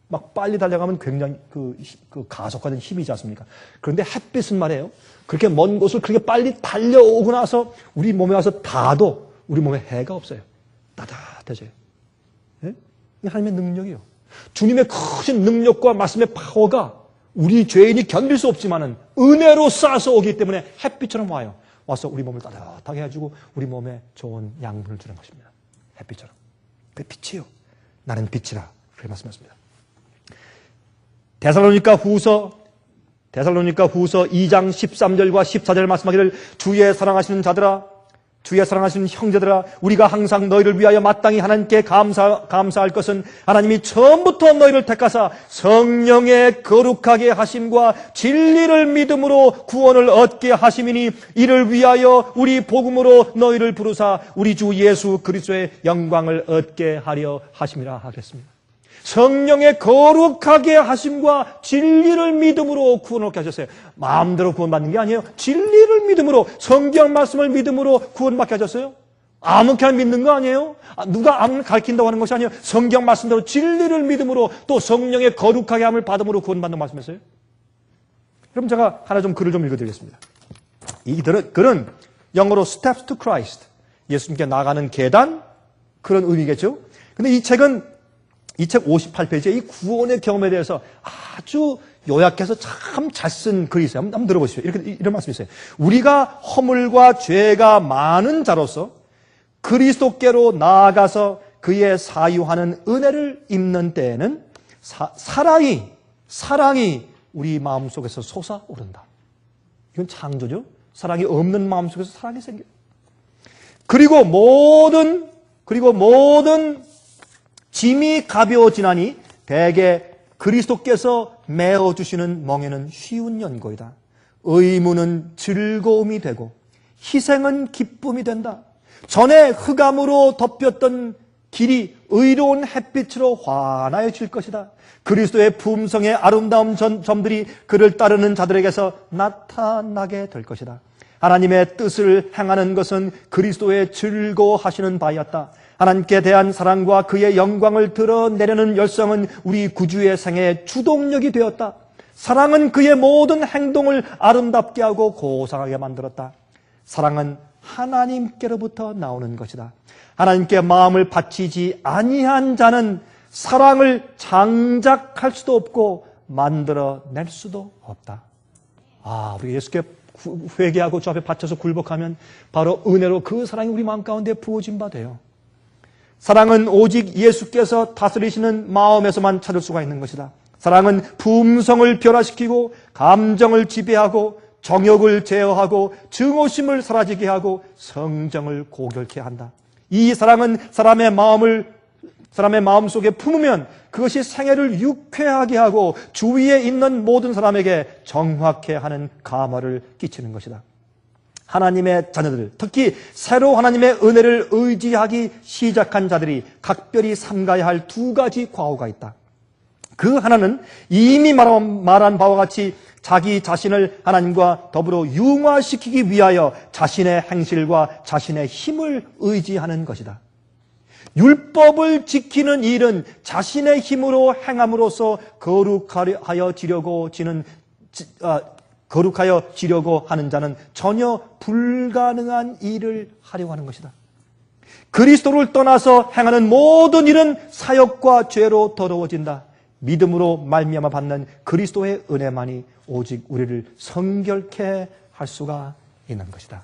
막 빨리 달려가면 굉장히 그 가속화된 힘이지 않습니까? 그런데 햇빛은 말이에요. 그렇게 먼 곳을 그렇게 빨리 달려오고 나서 우리 몸에 와서 닿아도 우리 몸에 해가 없어요. 따뜻해져요. 네? 이게 하나님의 능력이에요. 주님의 크신 능력과 말씀의 파워가 우리 죄인이 견딜 수 없지만은 은혜로 쌓아서 오기 때문에 햇빛처럼 와요. 와서 우리 몸을 따뜻하게 해주고 우리 몸에 좋은 양분을 주는 것입니다. 햇빛처럼. 그게 빛이에요. 나는 빛이라. 그렇게 말씀하셨습니다. 데살로니가 후서 2장 13절과 14절 말씀하기를 주의 사랑하시는 자들아 주의 사랑하시는 형제들아 우리가 항상 너희를 위하여 마땅히 하나님께 감사할 것은 하나님이 처음부터 너희를 택하사 성령의 거룩하게 하심과 진리를 믿음으로 구원을 얻게 하심이니 이를 위하여 우리 복음으로 너희를 부르사 우리 주 예수 그리스도의 영광을 얻게 하려 하심이라 하겠습니다. 성령의 거룩하게 하심과 진리를 믿음으로 구원을 얻게 하셨어요. 마음대로 구원받는 게 아니에요. 진리를 믿음으로 성경 말씀을 믿음으로 구원받게 하셨어요. 아무렇게나 믿는 거 아니에요. 누가 아무나 가르친다고 하는 것이 아니에요. 성경 말씀대로 진리를 믿음으로 또 성령의 거룩하게 함을 받음으로 구원받는 말씀이었어요. 그럼 제가 하나 좀 글을 좀 읽어드리겠습니다. 이 글은 영어로 Steps to Christ, 예수님께 나가는 계단, 그런 의미겠죠. 근데 이 책 58페이지에 이 구원의 경험에 대해서 아주 요약해서 참 잘 쓴 글이 있어요. 한번 들어보시죠. 이런 말씀이 있어요. 우리가 허물과 죄가 많은 자로서 그리스도께로 나아가서 그의 사유하는 은혜를 입는 때에는 사랑이 우리 마음속에서 솟아오른다. 이건 창조죠. 사랑이 없는 마음속에서 사랑이 생겨요. 그리고 모든 짐이 가벼워지나니 대개 그리스도께서 메어주시는 멍에는 쉬운 연고이다. 의무는 즐거움이 되고 희생은 기쁨이 된다. 전에 흑암으로 덮였던 길이 의로운 햇빛으로 환하여질 것이다. 그리스도의 품성의 아름다운 점들이 그를 따르는 자들에게서 나타나게 될 것이다. 하나님의 뜻을 행하는 것은 그리스도의 즐거워하시는 바였다. 하나님께 대한 사랑과 그의 영광을 드러내려는 열성은 우리 구주의 생애의 주동력이 되었다. 사랑은 그의 모든 행동을 아름답게 하고 고상하게 만들었다. 사랑은 하나님께로부터 나오는 것이다. 하나님께 마음을 바치지 아니한 자는 사랑을 장작할 수도 없고 만들어낼 수도 없다. 우리 예수께 회개하고 주 앞에 바쳐서 굴복하면 바로 은혜로 그 사랑이 우리 마음 가운데 부어진 바 돼요. 사랑은 오직 예수께서 다스리시는 마음에서만 찾을 수가 있는 것이다. 사랑은 품성을 변화시키고 감정을 지배하고 정욕을 제어하고 증오심을 사라지게 하고 성정을 고결케 한다. 이 사랑은 사람의 마음 속에 품으면 그것이 생애를 유쾌하게 하고 주위에 있는 모든 사람에게 정확해 하는 감화를 끼치는 것이다. 하나님의 자녀들, 특히 새로 하나님의 은혜를 의지하기 시작한 자들이 각별히 삼가야 할 두 가지 과오가 있다. 그 하나는 이미 말한 바와 같이 자기 자신을 하나님과 더불어 융화시키기 위하여 자신의 행실과 자신의 힘을 의지하는 것이다. 율법을 지키는 일은 자신의 힘으로 행함으로써 거룩하여 지려고 하는 자는 전혀 불가능한 일을 하려고 하는 것이다. 그리스도를 떠나서 행하는 모든 일은 사역과 죄로 더러워진다. 믿음으로 말미암아 받는 그리스도의 은혜만이 오직 우리를 성결케 할 수가 있는 것이다.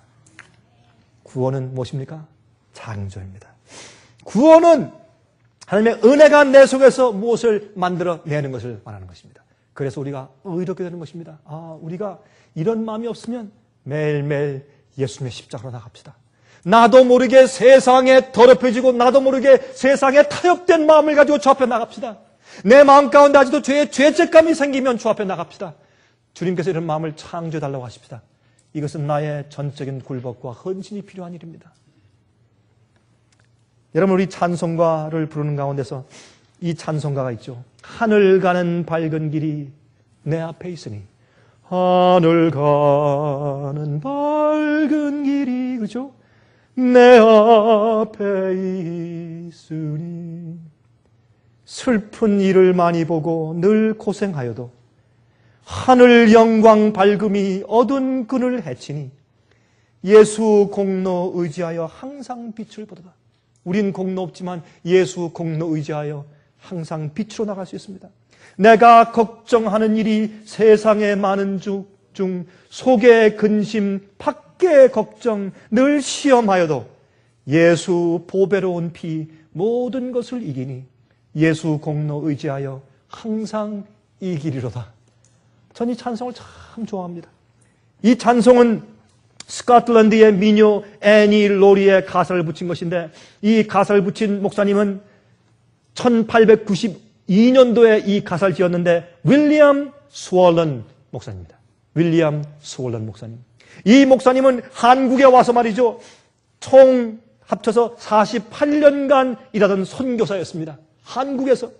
구원은 무엇입니까? 창조입니다. 구원은 하나님의 은혜가 내 속에서 무엇을 만들어내는 것을 말하는 것입니다. 그래서 우리가 의롭게 되는 것입니다. 우리가 이런 마음이 없으면 매일매일 예수님의 십자가로 나갑시다. 나도 모르게 세상에 더럽혀지고 나도 모르게 세상에 타협된 마음을 가지고 주 앞에 나갑시다. 내 마음 가운데 아직도 죄책감이 생기면 주 앞에 나갑시다. 주님께서 이런 마음을 창조해달라고 하십시다. 이것은 나의 전적인 굴복과 헌신이 필요한 일입니다. 여러분, 우리 찬송가를 부르는 가운데서 이 찬송가가 있죠. 하늘 가는 밝은 길이 내 앞에 있으니, 하늘 가는 밝은 길이, 그렇죠? 내 앞에 있으니, 슬픈 일을 많이 보고 늘 고생하여도 하늘 영광 밝음이 어두운 그늘 해치니 예수 공로 의지하여 항상 빛을 보도다. 우린 공로 없지만 예수 공로 의지하여 항상 빛으로 나갈 수 있습니다. 내가 걱정하는 일이 세상에 많은 중 속의 근심, 밖의 걱정 늘 시험하여도 예수 보배로운 피 모든 것을 이기니 예수 공로 의지하여 항상 이기리로다. 전 이 찬송을 참 좋아합니다. 이 찬송은 스코틀랜드의 미녀 애니 로리의 가사를 붙인 것인데, 이 가사를 붙인 목사님은 1892년도에 이 가사를 지었는데 윌리엄 스월런 목사님입니다. 윌리엄 스월런 목사님. 이 목사님은 한국에 와서 말이죠, 총 합쳐서 48년간 일하던 선교사였습니다. 한국에서.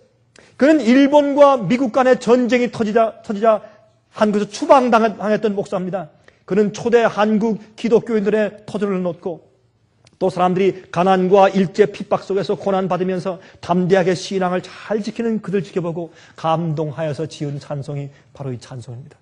그는 일본과 미국 간의 전쟁이 터지자 한국에서 추방당했던 목사입니다. 그는 초대 한국 기독교인들의 터전을 놓고 또 사람들이 가난과 일제 핍박 속에서 고난받으면서 담대하게 신앙을 잘 지키는 그들 지켜보고 감동하여서 지은 찬송이 바로 이 찬송입니다.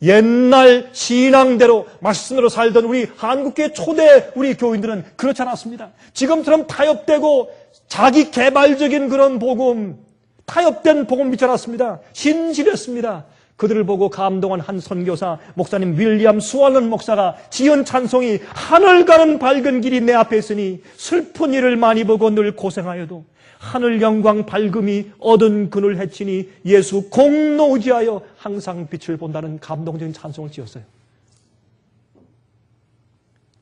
옛날 신앙대로 말씀으로 살던 우리 한국교회 초대 우리 교인들은 그렇지 않았습니다. 지금처럼 타협되고 자기 개발적인 그런 복음, 타협된 복음 믿지 않았습니다. 신실했습니다. 그들을 보고 감동한 한 선교사 목사님 윌리엄 스월런 목사가 지은 찬송이 하늘 가는 밝은 길이 내 앞에 있으니 슬픈 일을 많이 보고 늘 고생하여도 하늘 영광 밝음이 어두운 그늘 해치니 예수 공로 의지하여 항상 빛을 본다는 감동적인 찬송을 지었어요.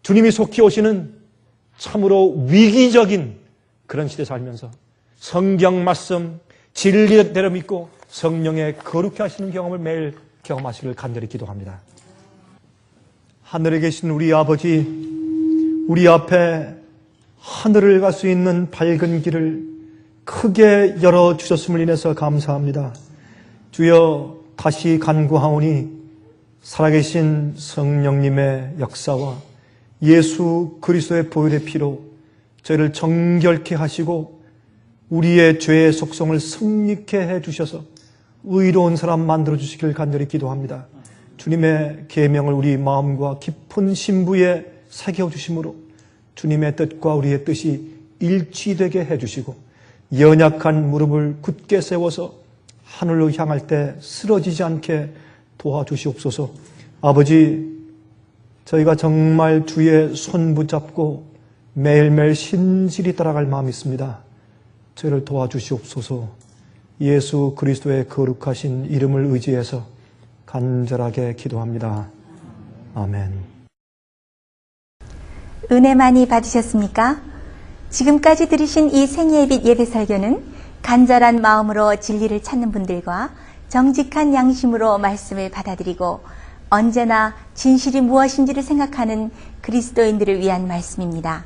주님이 속히 오시는 참으로 위기적인 그런 시대에 살면서 성경 말씀 진리대로 믿고 성령의 거룩해 하시는 경험을 매일 경험하시길 간절히 기도합니다. 하늘에 계신 우리 아버지, 우리 앞에 하늘을 갈 수 있는 밝은 길을 크게 열어주셨음을 인해서 감사합니다. 주여, 다시 간구하오니 살아계신 성령님의 역사와 예수 그리스도의 보혈의 피로 저희를 정결케 하시고 우리의 죄의 속성을 승리케 해주셔서 의로운 사람 만들어주시길 간절히 기도합니다. 주님의 계명을 우리 마음과 깊은 심부에 새겨주심으로 주님의 뜻과 우리의 뜻이 일치되게 해주시고 연약한 무릎을 굳게 세워서 하늘로 향할 때 쓰러지지 않게 도와주시옵소서. 아버지, 저희가 정말 주의 손 붙잡고 매일매일 신실히 따라갈 마음이 있습니다. 저희를 도와주시옵소서. 예수 그리스도의 거룩하신 이름을 의지해서 간절하게 기도합니다. 아멘. 은혜 많이 받으셨습니까? 지금까지 들으신 이 생애의 빛 예배 설교는 간절한 마음으로 진리를 찾는 분들과 정직한 양심으로 말씀을 받아들이고 언제나 진실이 무엇인지를 생각하는 그리스도인들을 위한 말씀입니다.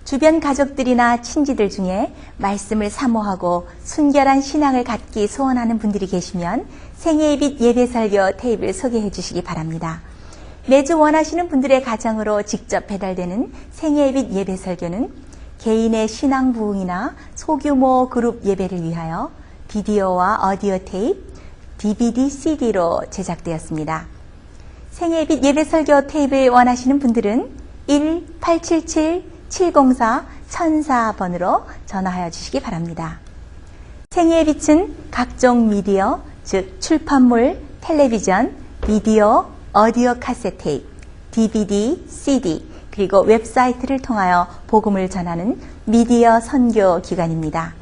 주변 가족들이나 친지들 중에 말씀을 사모하고 순결한 신앙을 갖기 소원하는 분들이 계시면 생애의 빛 예배 설교 테이프를 소개해 주시기 바랍니다. 매주 원하시는 분들의 가정으로 직접 배달되는 생애의 빛 예배 설교는 개인의 신앙 부흥이나 소규모 그룹 예배를 위하여 비디오와 오디오 테이프, DVD, CD로 제작되었습니다. 생애의 빛 예배 설교 테이프를 원하시는 분들은 1-877-704-1004번으로 전화하여 주시기 바랍니다. 생애의 빛은 각종 미디어, 즉 출판물, 텔레비전, 비디오, 오디오 카세트 테이프, DVD, CD, 그리고 웹사이트를 통하여 복음을 전하는 미디어 선교 기관입니다.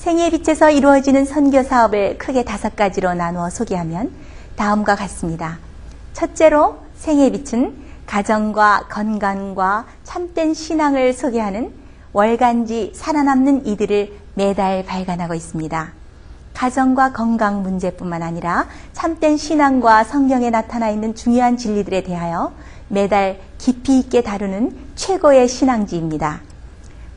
생애의 빛에서 이루어지는 선교 사업을 크게 5가지로 나누어 소개하면 다음과 같습니다. 첫째로 생애의 빛은 가정과 건강과 참된 신앙을 소개하는 월간지 살아남는 이들을 매달 발간하고 있습니다. 가정과 건강 문제뿐만 아니라 참된 신앙과 성경에 나타나 있는 중요한 진리들에 대하여 매달 깊이 있게 다루는 최고의 신앙지입니다.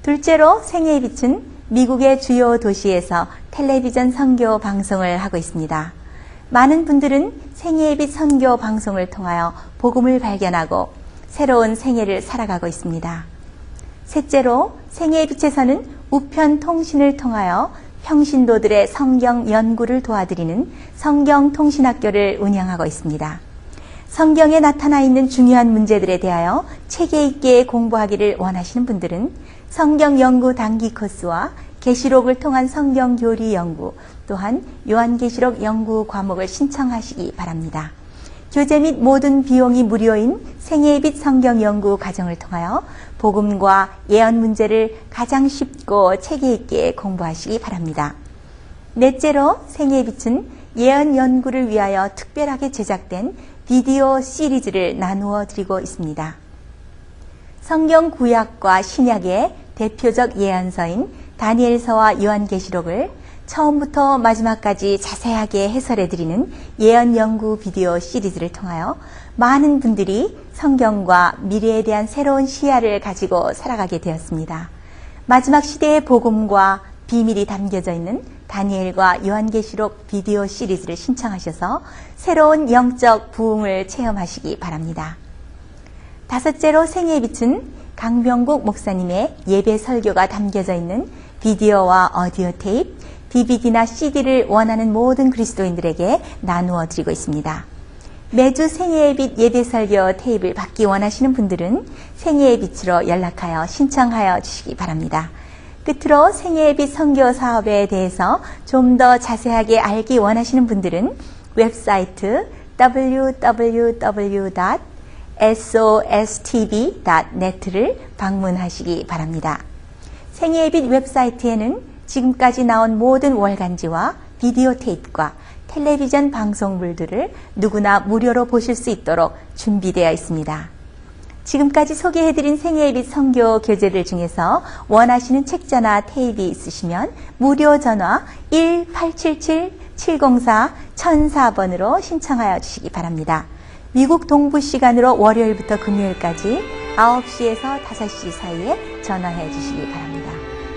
둘째로 생애의 빛은 미국의 주요 도시에서 텔레비전 선교 방송을 하고 있습니다. 많은 분들은 생애의 빛 선교 방송을 통하여 복음을 발견하고 새로운 생애를 살아가고 있습니다. 셋째로 생애의 빛에서는 우편 통신을 통하여 평신도들의 성경 연구를 도와드리는 성경통신학교를 운영하고 있습니다. 성경에 나타나 있는 중요한 문제들에 대하여 체계 있게 공부하기를 원하시는 분들은 성경 연구 단기 코스와 계시록을 통한 성경 교리 연구, 또한 요한계시록 연구 과목을 신청하시기 바랍니다. 교재 및 모든 비용이 무료인 생애의 빛 성경 연구 과정을 통하여 복음과 예언 문제를 가장 쉽고 체계 있게 공부하시기 바랍니다. 넷째로 생애의 빛은 예언 연구를 위하여 특별하게 제작된 비디오 시리즈를 나누어 드리고 있습니다. 성경 구약과 신약의 대표적 예언서인 다니엘서와 요한계시록을 처음부터 마지막까지 자세하게 해설해 드리는 예언 연구 비디오 시리즈를 통하여 많은 분들이 성경과 미래에 대한 새로운 시야를 가지고 살아가게 되었습니다. 마지막 시대의 복음과 비밀이 담겨져 있는 다니엘과 요한계시록 비디오 시리즈를 신청하셔서 새로운 영적 부흥을 체험하시기 바랍니다. 다섯째로 생애의 빛은 강병국 목사님의 예배 설교가 담겨져 있는 비디오와 오디오 테이프, DVD나 CD를 원하는 모든 그리스도인들에게 나누어 드리고 있습니다. 매주 생애의 빛 예배 설교 테이프를 받기 원하시는 분들은 생애의 빛으로 연락하여 신청하여 주시기 바랍니다. 끝으로 생애의 빛 선교 사업에 대해서 좀 더 자세하게 알기 원하시는 분들은 웹사이트 www.sostv.net를 방문하시기 바랍니다. 생애의 빛 웹사이트에는 지금까지 나온 모든 월간지와 비디오 테이프과 텔레비전 방송물들을 누구나 무료로 보실 수 있도록 준비되어 있습니다. 지금까지 소개해드린 생애의 빛 선교 교재들 중에서 원하시는 책자나 테이프 있으시면 무료 전화 1877-704-1004번으로 신청하여 주시기 바랍니다. 미국 동부 시간으로 월요일부터 금요일까지 9시에서 5시 사이에 전화해 주시기 바랍니다.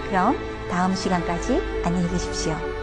그럼 다음 시간까지 안녕히 계십시오.